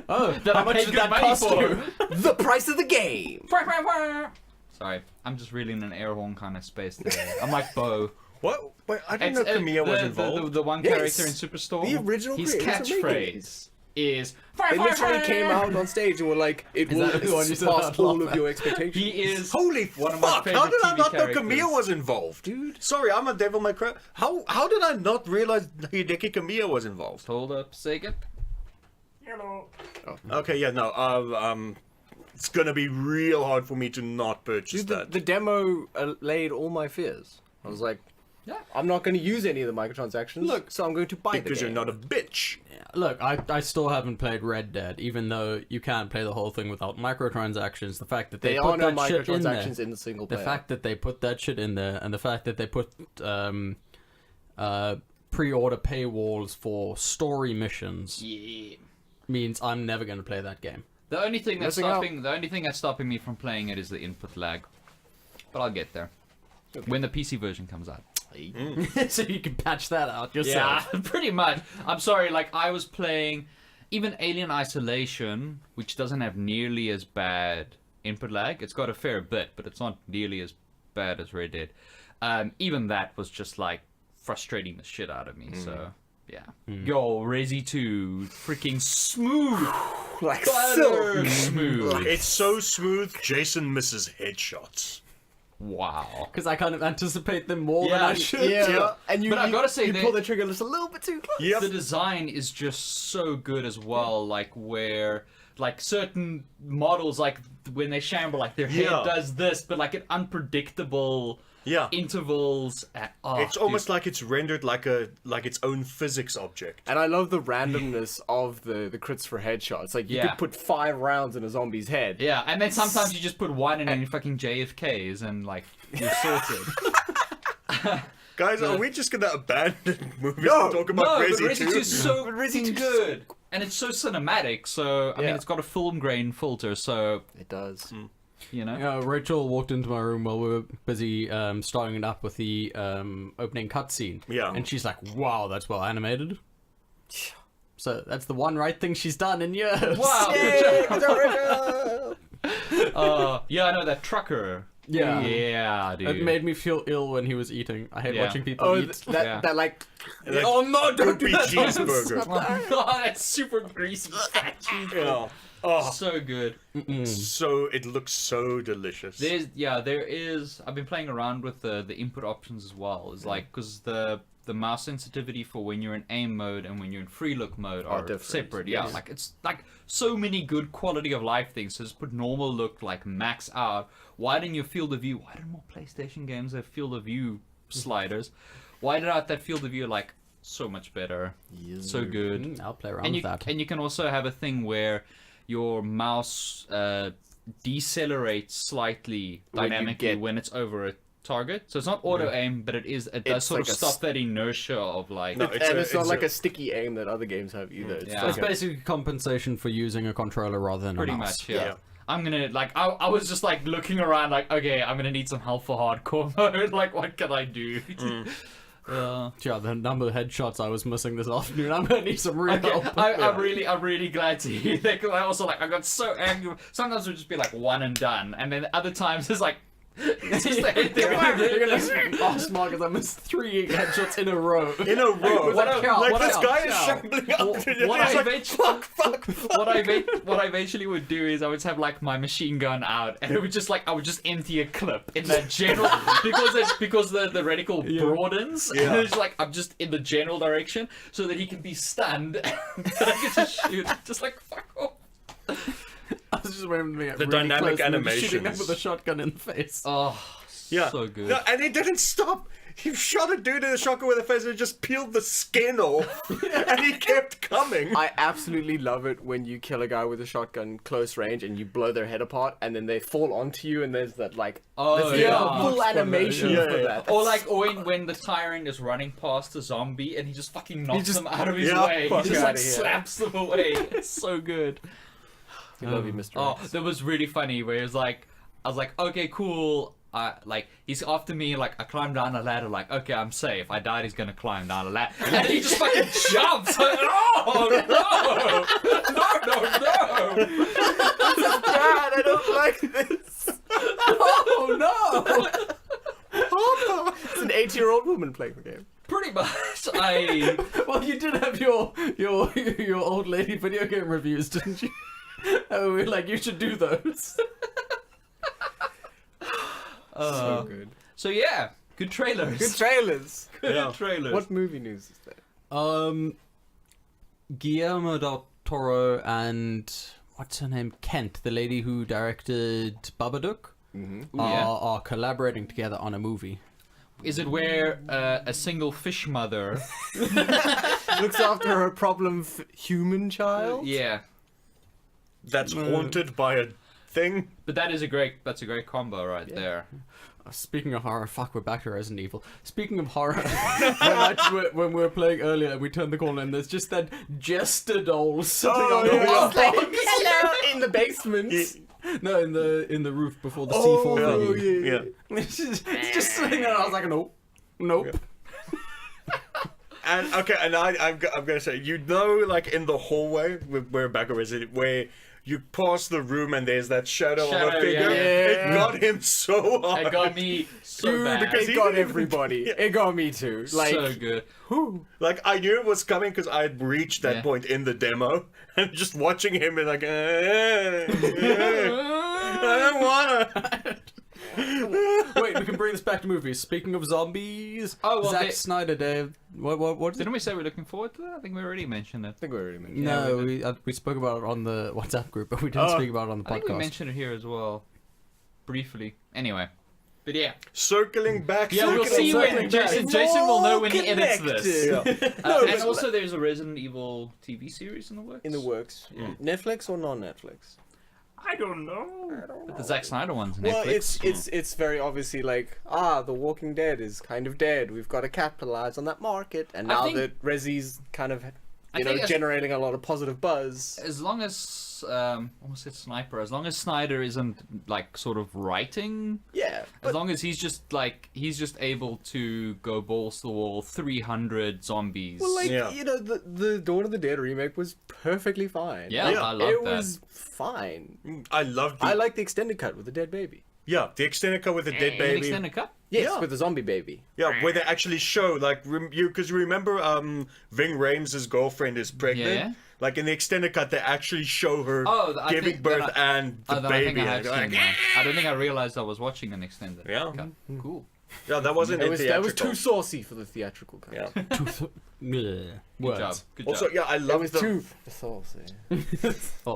Oh, how much paid did good that money cost for. you? The price of the game. Sorry, I'm just really in an air horn kind of space today. I'm like Bo. What? Wait, I didn't know Kamiya was involved. The one Yes. character in Superstore. The original His creators are making catchphrase is. They literally came out on stage and were like, "It Is will that the one you said surpass I'd all laugh of at? your expectations." He is. Holy One of my fuck! favorite How did I TV not know characters. Kamiya was involved, dude? Sorry, I'm a Devil May Cry. How did I not realize Hideki Kamiya was involved? Hold up, second. Okay, yeah, no, it's gonna be real hard for me to not purchase Dude, that. the demo allayed all my fears. I was like, Yeah. I'm not going to use any of the microtransactions. Look, so I'm going to buy because the you're game. not a bitch. Look, I still haven't played Red Dead, even though you can't play the whole thing without microtransactions. The fact that they There put are no that shit in there, microtransactions in the single the player. fact that they put that shit in there, and the fact that they put pre-order paywalls for story missions Yeah. means I'm never going to play that game. The only thing that's Missing out. stopping me from playing it is the input lag. But I'll get there. When the PC version comes out. So you can patch that out yourself. Yeah, pretty much. I'm sorry, like I was playing even Alien Isolation, which doesn't have nearly as bad input lag. It's got a fair bit, but it's not nearly as bad as Red Dead. Even that was just like frustrating the shit out of me. So yeah, yo, Resi 2, freaking smooth, like butter silk. smooth. It's so smooth, Jason misses headshots. Wow. Because I kind of anticipate them more than Yeah, I should. Yeah, and you, But I gotta say you they- pull the trigger just a little bit too close. Yep. The design is just so good as well, like where like certain models, like when they shamble, like their head Yeah. does this, but like at unpredictable Yeah. intervals. It's almost like it's rendered like its own physics object. And I love the randomness of the crits for headshots. Like, you Yeah. could put 5 rounds in a zombie's head. yeah, and then sometimes you just put one in any fucking JFKs and like you're sorted. Guys, are we just gonna abandon movies No, and talk No, about but Resi Resi 2 2? is so But Resi 2 's good, and it's so cinematic. So I mean, Yeah. it's got a film grain filter, so It does. you know. Yeah, Rachel walked into my room while we were busy starting it up with the opening cutscene. Yeah. And she's like, wow, that's well animated. So that's the one right thing she's done in years. Wow. Yay, good job, Rachel! Yeah, I know that trucker. Yeah. Yeah, dude. It made me feel ill when he was eating. I hate Yeah. watching people Oh, eat. that, Yeah. that like... Oh no, don't do Poopy that. cheeseburger. Oh god, that's super greasy. Yeah. Oh, So good. so it looks so delicious. There is. I've been playing around with the input options as well. It's like because the mouse sensitivity for when you're in aim mode and when you're in free look mode are different, separate. Yeah, yes. like it's like so many good quality of life things. So just put normal look like max out. Widen your field of view. Why did more PlayStation games have field of view sliders? Widen out that field of view like so much better. So good. I'll play around And with that. you can also have a thing where your mouse decelerates slightly When you dynamically get- when it's over a target. So it's not auto aim, but it does It's sort like of a stop that inertia of like. No, and it's not like a sticky aim that other games have either. It's Yeah. It's like a, basically compensation for using a controller rather than Pretty a mouse. much, yeah. Yeah. I'm gonna like. I was just like looking around, like, okay, I'm gonna need some help for hardcore mode. Like, what can I do? Yeah, the number of headshots I was missing this afternoon. I'm gonna need some real Okay, help. I'm really glad to hear that. 'Cause I also like I got so angry. Sometimes it would just be like one and done, and then other times it's like it's just the head You're gonna thing. ask Marcus, I missed 3 headshots in a row. in a row. What a cow, like what this a guy is cow. shambling up. What and I he's like, eventually- fuck. What I eventually would do is I would have like my machine gun out, and it would just like I would just empty a clip in that general because the reticle broadens. And Yeah. it's like I'm just in the general direction so that he can be stunned. And I get to shoot, just like fuck off. I was just waiting to get The really dynamic close and then shooting them animations. with a shotgun in the face. Oh, Yeah. so good. No, and it didn't stop. he shot a dude in the shotgun with a phaser and just peeled the skin off, and he kept coming. I absolutely love it when you kill a guy with a shotgun close range and you blow their head apart and then they fall onto you and there's that like there's yeah. full animation Yeah, for yeah. that. Or like when the tyrant is running past the zombie and he just fucking knocks them out of his yeah, way. fuck He just like outta here. slaps them away. It's so good. I love you, Mr. Oh, X. that was really funny. Where it was like, I was like, okay, cool. Like he's after me. Like I climbed down a ladder. Like okay, I'm safe. I died. He's gonna climb down a ladder, and he just fucking jumps. Like, oh no! Dad, I don't like this. Oh no! It's an 8-year-old woman playing the game. Pretty much. Well, you did have your old lady video game reviews, didn't you? Oh, we were like, you should do those. So good. So yeah, good trailers. Good trailers. Good trailers. What movie news is there? Guillermo del Toro and what's her name? Kent, the lady who directed Babadook, are collaborating together on a movie. Is it where a single fish mother? Looks after her problem human child? Yeah, That's haunted by a thing. but that's a great combo right there. Speaking of horror, fuck, we're back to Resident Evil. Speaking of horror, when we were playing earlier and we turned the corner and there's just that Jester doll sitting on the wall. It's like, hello, in the basement. No, in the roof before the C4 thing. Yeah. It's just sitting there. I was like, nope. And okay, and I'm gonna say, you know, like in the hallway, we're back at Resident, where you pass the room and there's that shadow of a Shadow, figure. yeah. It got him so hard. It got me so bad. because It he got didn't even- everybody. It got me too. Like, So good. Like I knew it was coming because I had reached that Yeah. point in the demo, and just watching him be like, I don't wanna. Wait, we can bring this back to movies. Speaking of zombies, Oh, well, Zack they- Snyder, Dave. What? Didn't we say we're looking forward to that? I think we already mentioned it. I think we already mentioned No, Yeah, we spoke about it on the WhatsApp group, but we didn't speak about it on the I think we podcast. mentioned it here as well, briefly. Anyway, but yeah, Circling back. yeah, we'll circling see back. when Jason will know when he edits connected. this. Yeah. And also, there's a Resident Evil TV series in the works. In the works. Netflix or non-Netflix? I don't know. But the Zack Snyder one's Netflix. Well, it's very obviously like, The Walking Dead is kind of dead. We've got to capitalize on that market. And I now think- that Resi's kind of, I think as- generating a lot of positive buzz. as long as almost said Sniper. As long as Snyder isn't like sort of writing. Yeah. As long as he's just able to go balls to the wall, 300 zombies. Well, like, Yeah. the Dawn of the Dead remake was perfectly fine. yeah, Yeah. I love It that. was fine. I love the I like the extended cut with the dead baby. the extended cut with the dead An baby. extended cut. Yes, Yeah. with the zombie baby. Yeah, where they actually show like because you remember Ving Rhames' girlfriend is pregnant. Yeah. Like in the extended cut, they actually show her Oh, I giving think birth that and the Then I think baby. I have and seen like, that. I don't think I realized I was watching an extended Yeah. cut. Cool. yeah, that wasn't That in was theatrical. too saucy for the theatrical cut. Yeah. Yeah. Good job. Good Also, job. yeah, I That love was the too saucy.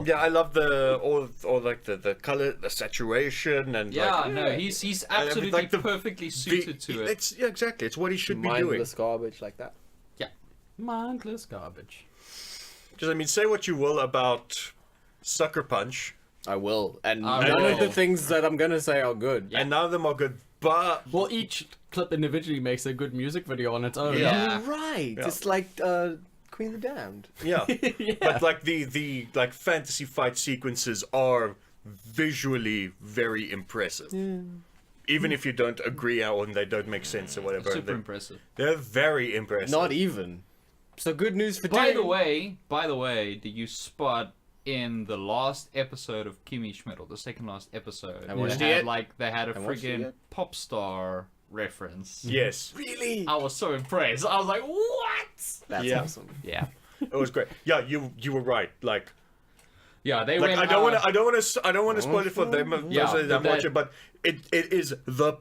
yeah, I love the all like the color, the saturation, and Yeah, like, no, he's absolutely like the- perfectly suited to it. It's exactly. It's what he should be doing. Mindless garbage like that. Mindless garbage. Just I mean, say what you will about Sucker Punch, I will. And I none of will. the things that I'm gonna say are good. and none of them are good. But Well, each clip individually makes a good music video on its own. Yeah. You're right. Yeah. It's like Queen of the Damned. yeah, but like the like fantasy fight sequences are visually very impressive. Even if you don't agree or they don't make sense or whatever, Super impressive. they're very impressive. Not even. So good news for By Dave. the way, did you spot in the last episode of Kimmy Schmidt, or the second last episode, I watched they had it. like they had a watched it friggin' yet. pop star reference. Yes, Really? I was so impressed. I was like, what? That's Yeah. awesome. Yeah. it was great. Yeah, you were right. Like Yeah, they Like went. I don't want to spoil it for them. Yeah, those that but watch it, but it is the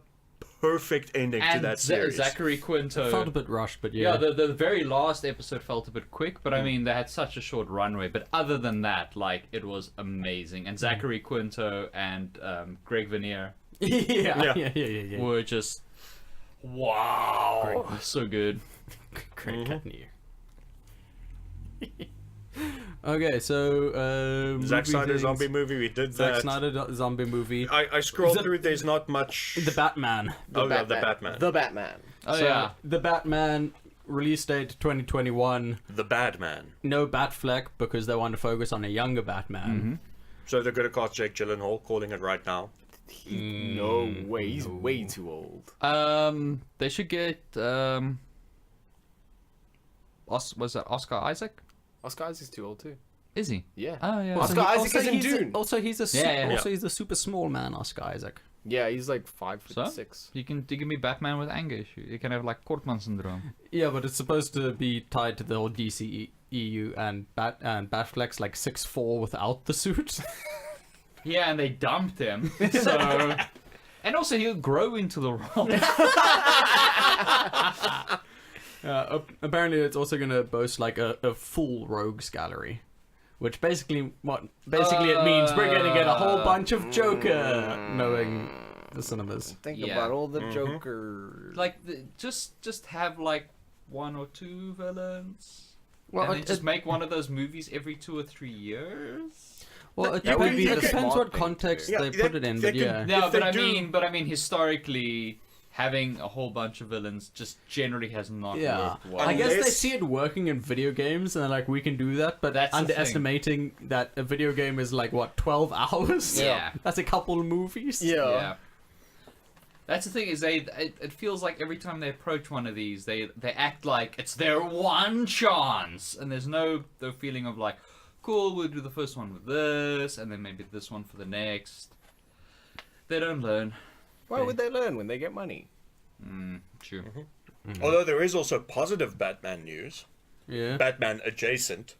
perfect ending to and that series. Zachary Quinto. It felt a bit rushed, but Yeah, yeah. the very last episode felt a bit quick, but I mean they had such a short runway. But other than that, like it was amazing. And Zachary Quinto and Greg Veneer yeah. Yeah. Yeah. were just Wow. So good. Great cut near. Okay, so Zack movie Snyder things. zombie movie. We did Zack that. Snyder zombie movie. I scrolled The- through. There's not much. The Batman. Oh, yeah, the Batman. The Batman. Oh, So, yeah. The Batman release date 2021. The Batman. No Batfleck because they want to focus on a younger Batman. So they're gonna cast Jake Gyllenhaal, calling it right now. No way. He's way too old. They should get was that Oscar Isaac? Oscar Isaac's too old too. Is he? Yeah. Oh yeah. Oscar Isaac is in Dune. Also, he's a Yeah, yeah. also he's a super small man, Oscar Isaac. Yeah, he's like 5'6". So? You can give me Batman with anger issue. You can have like Kortman syndrome. Yeah, but it's supposed to be tied to the whole DC EU and Batfleck's like 6'4" without the suit. Yeah, and they dumped him. So, and also he'll grow into the role. Apparently, it's also gonna boast like a full rogues gallery, which basically it means we're gonna get a whole bunch of Joker, knowing the cinemas. Think Yeah. about all the Joker. Like just have like 1 or 2 villains. Well, And then just make one of those movies every 2 or 3 years. Well, it That would depends, be it the depends smart what thing to context do. Yeah, they they- put it in, they but can- yeah. No, If they but I mean, historically, having a whole bunch of villains just generally has not Yeah, worked well. I guess they Unless- see it working in video games, and they're like, we can do that, but That's the underestimating that a video game is like, what, 12 hours? Yeah. That's a couple of movies? Yeah. That's the thing is it feels like every time they approach one of these, they act like it's their one chance, and there's no the feeling of like, cool, we'll do the first one with this, and then maybe this one for the next. They don't learn. Why would they learn when they get money? True. Although there is also positive Batman news. Yeah. Batman adjacent.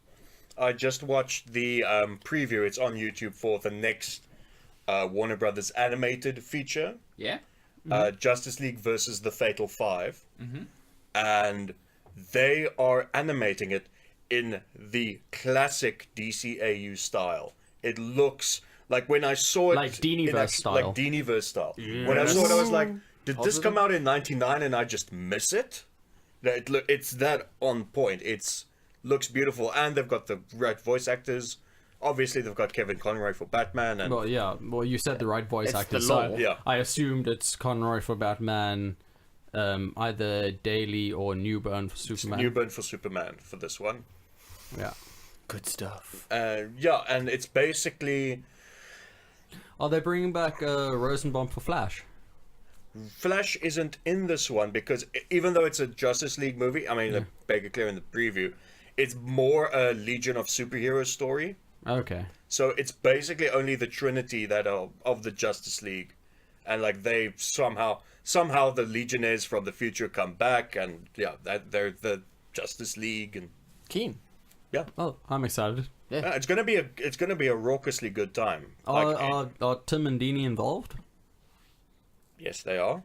I just watched the preview. It's on YouTube for the next Warner Brothers animated feature. Yeah. Justice League versus the Fatal Five. And they are animating it in the classic DCAU style. It looks like when I saw it... Like Diniverse style. Like Diniverse style. When I saw it, I was like, did this come out in 99 and I just miss it? It's that on point. It's looks beautiful. And they've got the right voice actors. Obviously, they've got Kevin Conroy for Batman. And Well, yeah. Well, you said the right voice It's actor, the so law. Yeah. I assumed it's Conroy for Batman, either Daly or Newburn for Superman. Newburn for Superman for this one. Yeah. Good stuff. Yeah, and it's basically... Are they bringing back Rosenbaum for Flash? Flash isn't in this one because even though it's a Justice League movie, I mean, they make it clear in the preview, it's more a Legion of Superheroes story. Okay. So it's basically only the Trinity that are of the Justice League, and like they somehow the Legionnaires from the future come back, and yeah, that they're the Justice League, and Keen. Oh, I'm excited. it's gonna be a raucously good time. Are Tim and Dini involved? Yes, they are.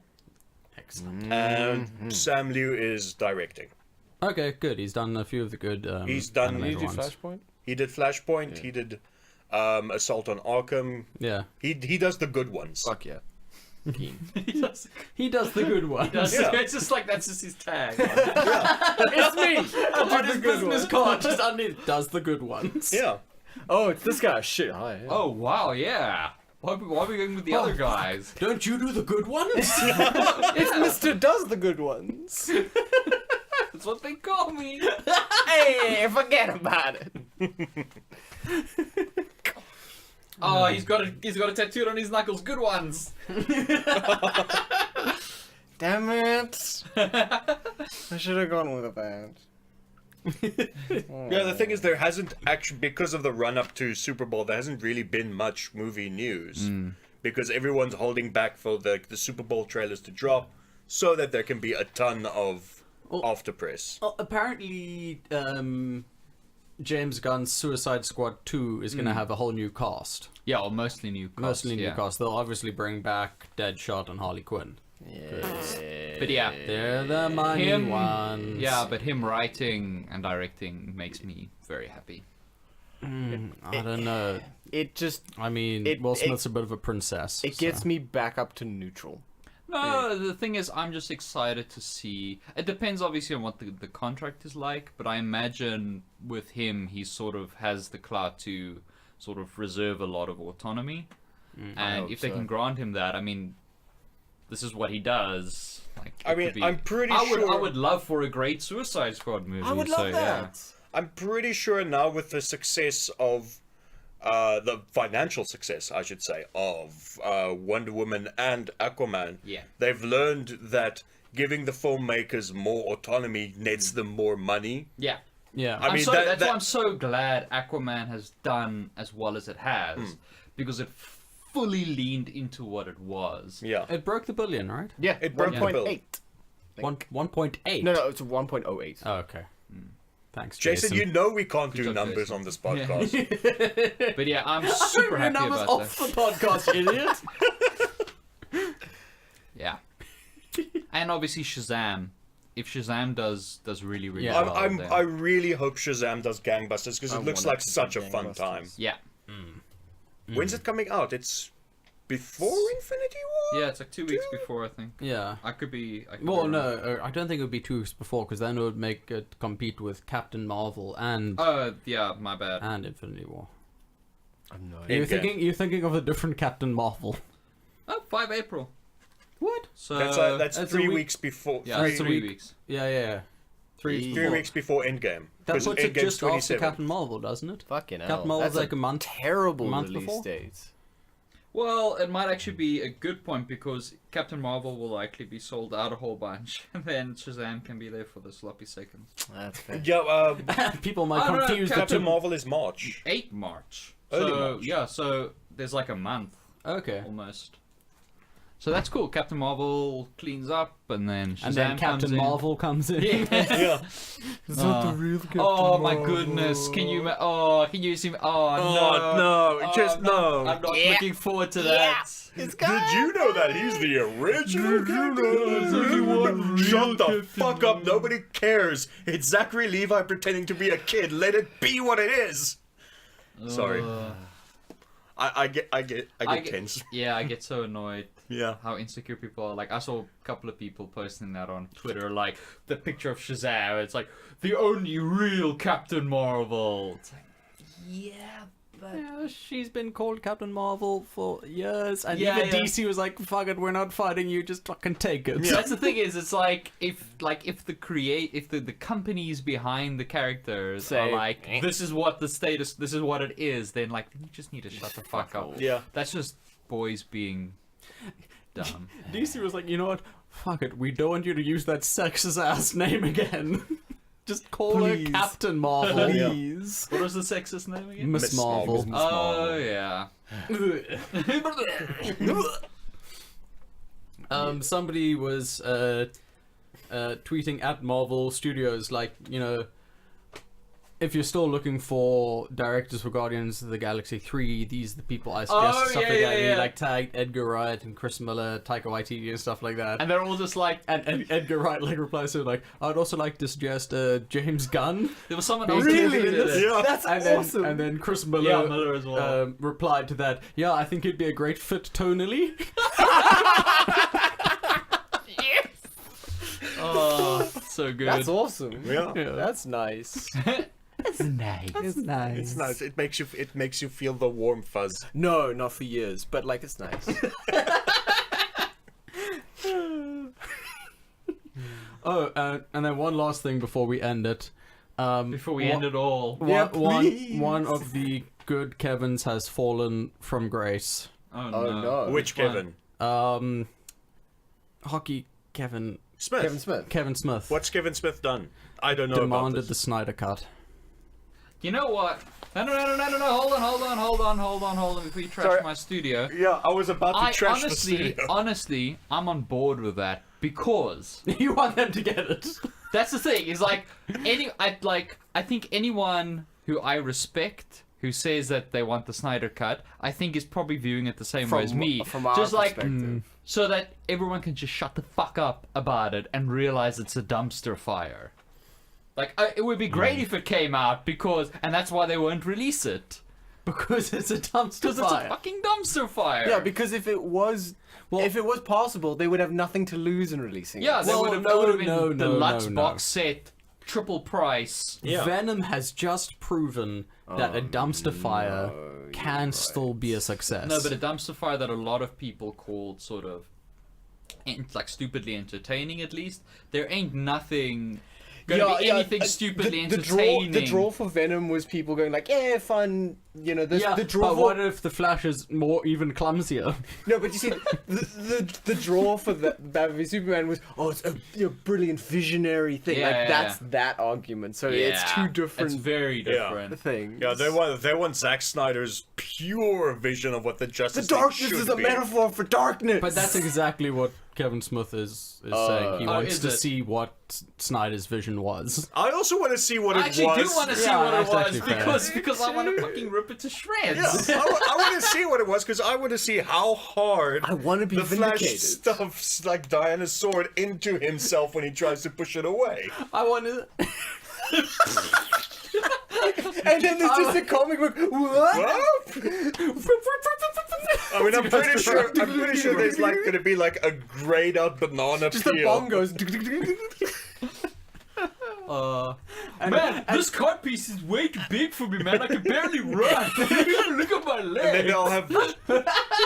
Excellent. And Sam Liu is directing. Okay, good. He's done a few of the good. He's done- animated Did you do ones. Flashpoint? He did Flashpoint. He did Assault on Arkham. Yeah. He does the good ones. Fuck yeah. Keen. He does the good ones. Yeah. It's just like that's just his tag. It's me. On his good business one. card, just underneath, does the good ones. Yeah. Oh, it's this guy. Shit. Hi. Oh wow, yeah. Why are we going with the other guys? Don't you do the good ones? It's Mr. Does the Good Ones. That's what they call me. Hey, forget about it. Oh, he's got a tattoo on his knuckles. Good ones. Damn it. I should have gone with that. Yeah, the thing is, there hasn't actually, because of the run up to Super Bowl, there hasn't really been much movie news. Because everyone's holding back for the Super Bowl trailers to drop so that there can be a ton of after press. Well, apparently, James Gunn's Suicide Squad 2 is going to have a whole new cast. Yeah, well, mostly new. Mostly new cast. They'll obviously bring back Deadshot and Harley Quinn. But yeah, They're the money ones. Yeah, but him writing and directing makes me very happy. I don't know. It just I mean, It- Will it- Smith's a bit of a princess. it gets me back up to neutral. No, the thing is, I'm just excited to see. It depends, obviously, on what the contract is like, but I imagine with him, he sort of has the clout to sort of reserve a lot of autonomy. And if they can grant him that, I mean, this is what he does. Like, I mean, I'm pretty sure. I would love for a great Suicide Squad movie. I would love so, that. I'm pretty sure now with the success of the financial success, I should say, of Wonder Woman and Aquaman, Yeah. they've learned that giving the filmmakers more autonomy nets them more money. Yeah. Yeah. I mean, That's why I'm so glad Aquaman has done as well as it has, because it fully leaned into what it was. Yeah, It broke the billion, right? Yeah, It broke the bill. 1.8. 1.8. No, it's 1.08. Oh, okay. Thanks, Jason, you know we can't do job, numbers Jason. on this podcast. But yeah, I'm super happy numbers about off that. the podcast, idiot. Yeah. And obviously Shazam. If Shazam does really Yeah. well, then- I really hope Shazam does gangbusters because I it looks want like it to do such a fun gangbusters. time. yeah. When's it coming out? It's before Infinity War? Yeah, it's like 2 weeks before, I think. Yeah. I could be Well, wrong. no, I don't think it would be 2 weeks before, because then it would make it compete with Captain Marvel and Yeah, my bad. Infinity War. I'm not. You're thinking of a different Captain Marvel. Oh, 5 April. What? So That's that's 3 a week- weeks before. yeah, three, it's 3 weeks. Yeah. 3 weeks. 3 before. weeks before Endgame. That 'Cause puts it Endgame's just after 27. Captain Marvel, doesn't it? Fucking hell. Captain Marvel's That's like a month. terrible month release before? date. Well, it might actually be a good point because Captain Marvel will likely be sold out a whole bunch, and then Shazam can be there for the sloppy seconds. That's fair. Yeah, People might I don't know, confuse the Captain two. Marvel is March. 8 March. Early So March. yeah, so there's like a month Okay. almost. So that's cool. Captain Marvel cleans up, and then Shazam And then comes Captain in. Marvel comes in. Yeah. Yeah. Oh my goodness! Can you see? Oh no! just no. I'm not looking forward to that. Did you know that he's the original Captain? Shut the fuck up. Nobody cares. It's Zachary Levi pretending to be a kid. Let it be what it is. Sorry. I get tense. Yeah, I get so annoyed. Yeah. How insecure people are. Like, I saw a couple of people posting that on Twitter, like, the picture of Shazam, it's like, the only real Captain Marvel. It's like, yeah, but... Yeah, she's been called Captain Marvel for years, and Yeah, even yeah. DC was like, "Fuck it, we're not fighting you. Just fucking take it." Yeah. That's the thing is, it's like, if the companies behind the characters Say, are like, this is what the status, this is what it is, then, like, you just need to shut the fuck up. Yeah. That's just boys being dumb. DC was like, "You know what? Fuck it. We don't want you to use that sexist ass name again. Just call Please. her Captain Marvel." Please. What was the sexist name again? Miss Miss Marvel. Oh, yeah. Somebody was tweeting at Marvel Studios, like, you know, if you're still looking for directors for Guardians of the Galaxy 3, these are the people I suggest. Oh, stuff yeah, like that. yeah, And he yeah. like tagged Edgar Wright and Chris Miller, Taika Waititi and stuff like that. And they're all just like, And Edgar Wright like replies to it like, "I'd also like to suggest James Gunn." there was someone else Really? who did it. Yeah. That's And awesome. then, and then Chris Miller, Yeah, Miller as well. replied to that, "Yeah, I think he'd be a great fit tonally." Oh, so good. That's awesome. Yeah. That's nice. That's nice. It's nice. It's nice. It makes you feel the warm fuzz. No, not for years, but like it's nice. Oh, and then one last thing before we end it. Before we end it all. One of the good Kevins has fallen from grace. Oh, Oh, no. Which one? Kevin? Hockey Kevin Smith. Kevin Smith. Kevin Smith What's Kevin Smith done? I don't know about demanded this. the Snyder Cut. You know what? No. Hold on. Before you trash Sorry. my studio. Yeah, I was about to trash the honestly, studio. honestly, I'm on board with that because You want them to get it? that's the thing. Is like I think anyone who I respect who says that they want the Snyder Cut, I think is probably viewing it the same way as me. From our just like perspective. so that everyone can just shut the fuck up about it and realize it's a dumpster fire. Like, it would be great if it came out and that's why they won't release it. Because it's a dumpster Because it's a fire. fucking dumpster fire. Yeah, because if it was possible, they would have nothing to lose in releasing Yeah, it. they Well, would have no, been no, no, deluxe no, no. box set, triple price. Yeah. Venom has just proven that a dumpster fire can still be a success. No, but a dumpster fire that a lot of people called sort of like stupidly entertaining. At least there ain't nothing gonna be anything stupidly entertaining. The draw for Venom was people going like, yeah, fun, you know, yeah, the draw but for... what if the Flash is more even clumsier? No, but you see, the draw for the Batman v Superman was, it's a brilliant visionary thing. Yeah, like, yeah, that's yeah. that argument. So Yeah, it's two different It's very different. things. Yeah, they want Zack Snyder's pure vision of what the The Justice League darkness should is a be. metaphor for darkness. But that's exactly what Kevin Smith is saying. He wants is to it? see what Snyder's vision was. I also want to see what I it actually was. do want to see Yeah, what it that's was actually fair. because I want to fucking rip it to shreds. Yeah, I want to see what it was because I want to see how hard I want to be the Flash vindicated. stuffs like Diana's sword into himself when he tries to push it away. I want to. And then there's just a comic book. What? I mean, I'm pretty sure there's like going to be like a grayed out banana Just the peel. bongos. Man, this card piece is way too big for me, man. I can barely run. Look at my And then legs. they'll have,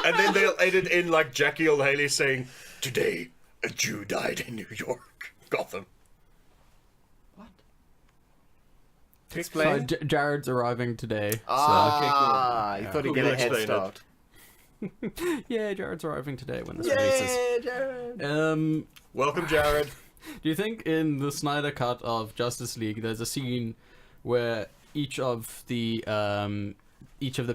and then they'll edit in like Jackie O'Haley saying, "Today, a Jew died in New York, Gotham." Explain. So Jared's arriving today. You thought he'd get a head Explain it. start. Yeah, Jared's arriving today when this releases. Jared. Welcome, Jared. Do you think in the Snyder cut of Justice League there's a scene where each of the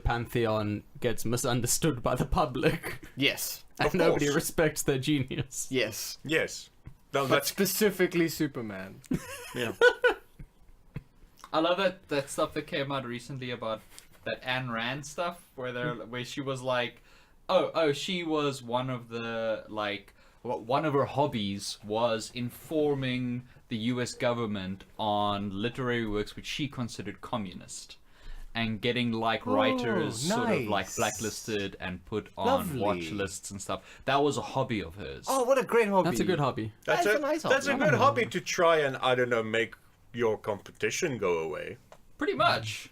Pantheon gets misunderstood by the public Yes. and Of nobody course. respects their genius? Yes. Yes. No, But that's specifically Superman. yeah. I love that stuff that came out recently about that Ayn Rand stuff, where she was like, she was one of the one of her hobbies was informing the U.S. government on literary works which she considered communist, and getting writers sort of nice. blacklisted and put on Lovely. watch lists and stuff. That was a hobby of hers. Oh, what a great hobby. That's a good hobby. That's That's a nice That's a hobby. good hobby to try and I don't know make your competition go away. Pretty much.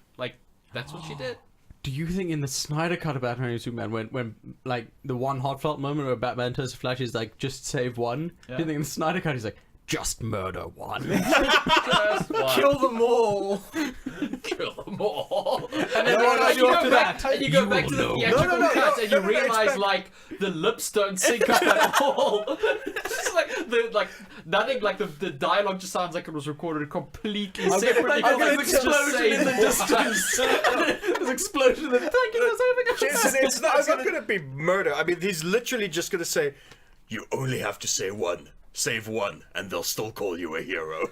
That's what she did. Do you think in the Snyder cut of Batman and Superman, when like the one heartfelt moment where Batman turns to Flash is like, just save one? Do you think in the Snyder cut he's like, just murder one? Kill them all. Kill them all. And then what do I do after that? And you go back to the theatrical cut and you realize the lips don't sync up at all. Just nothing the dialogue just sounds like it was recorded completely separately. I'm gonna It's just explosion saying in the more distance. There's explosion and then thank you for saving us. It's not going to be murder. I mean, he's literally just going to say, "You only have to say one. Save one, and they'll still call you a hero."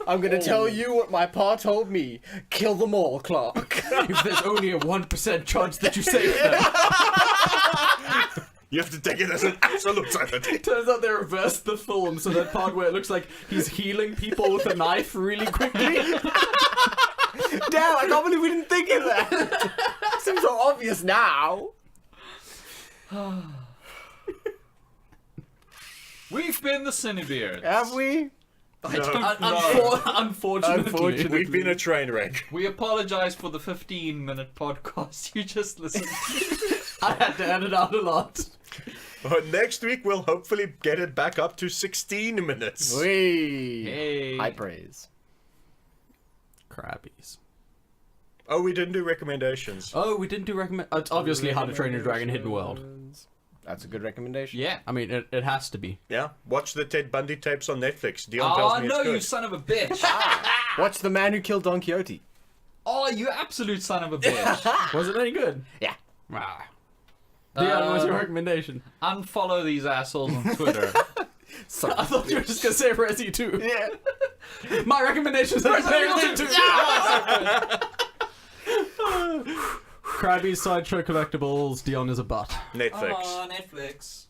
I'm gonna tell you what my pa told me. Kill them all, Clark. If there's only a 1% chance that you save them. You have to take it as an absolute certainty. Turns out they reversed the film, so that part where it looks like he's healing people with a knife really quickly. Damn, I can't believe we didn't think of that. Seems so obvious now. We've been the CineBeards. Have we? Unfortunately. We've been a train wreck. We apologize for the 15-minute podcast you just listened to. I had to edit out a lot. But next week we'll hopefully get it back up to 16 minutes. Wee. Hey. High praise. Crabbies. Oh, we didn't do recommendations. Oh, we didn't do recommend. It's obviously How to Train Your Dragon Hidden World. That's a good recommendation. Yeah. I mean, it has to be. Yeah, watch the Ted Bundy tapes on Netflix. Dion Oh, tells me no, it's good. you son of a bitch. Watch The Man Who Killed Don Quixote. Oh, you absolute son of a bitch. Was it any good? Yeah. Ah. Dion, what's your recommendation? Unfollow these assholes on Twitter. I thought you were just gonna say Resi 2. Yeah. My recommendation is Resi 2. Krabby's Sideshow Collectibles. Dion is a butt. Netflix. Netflix.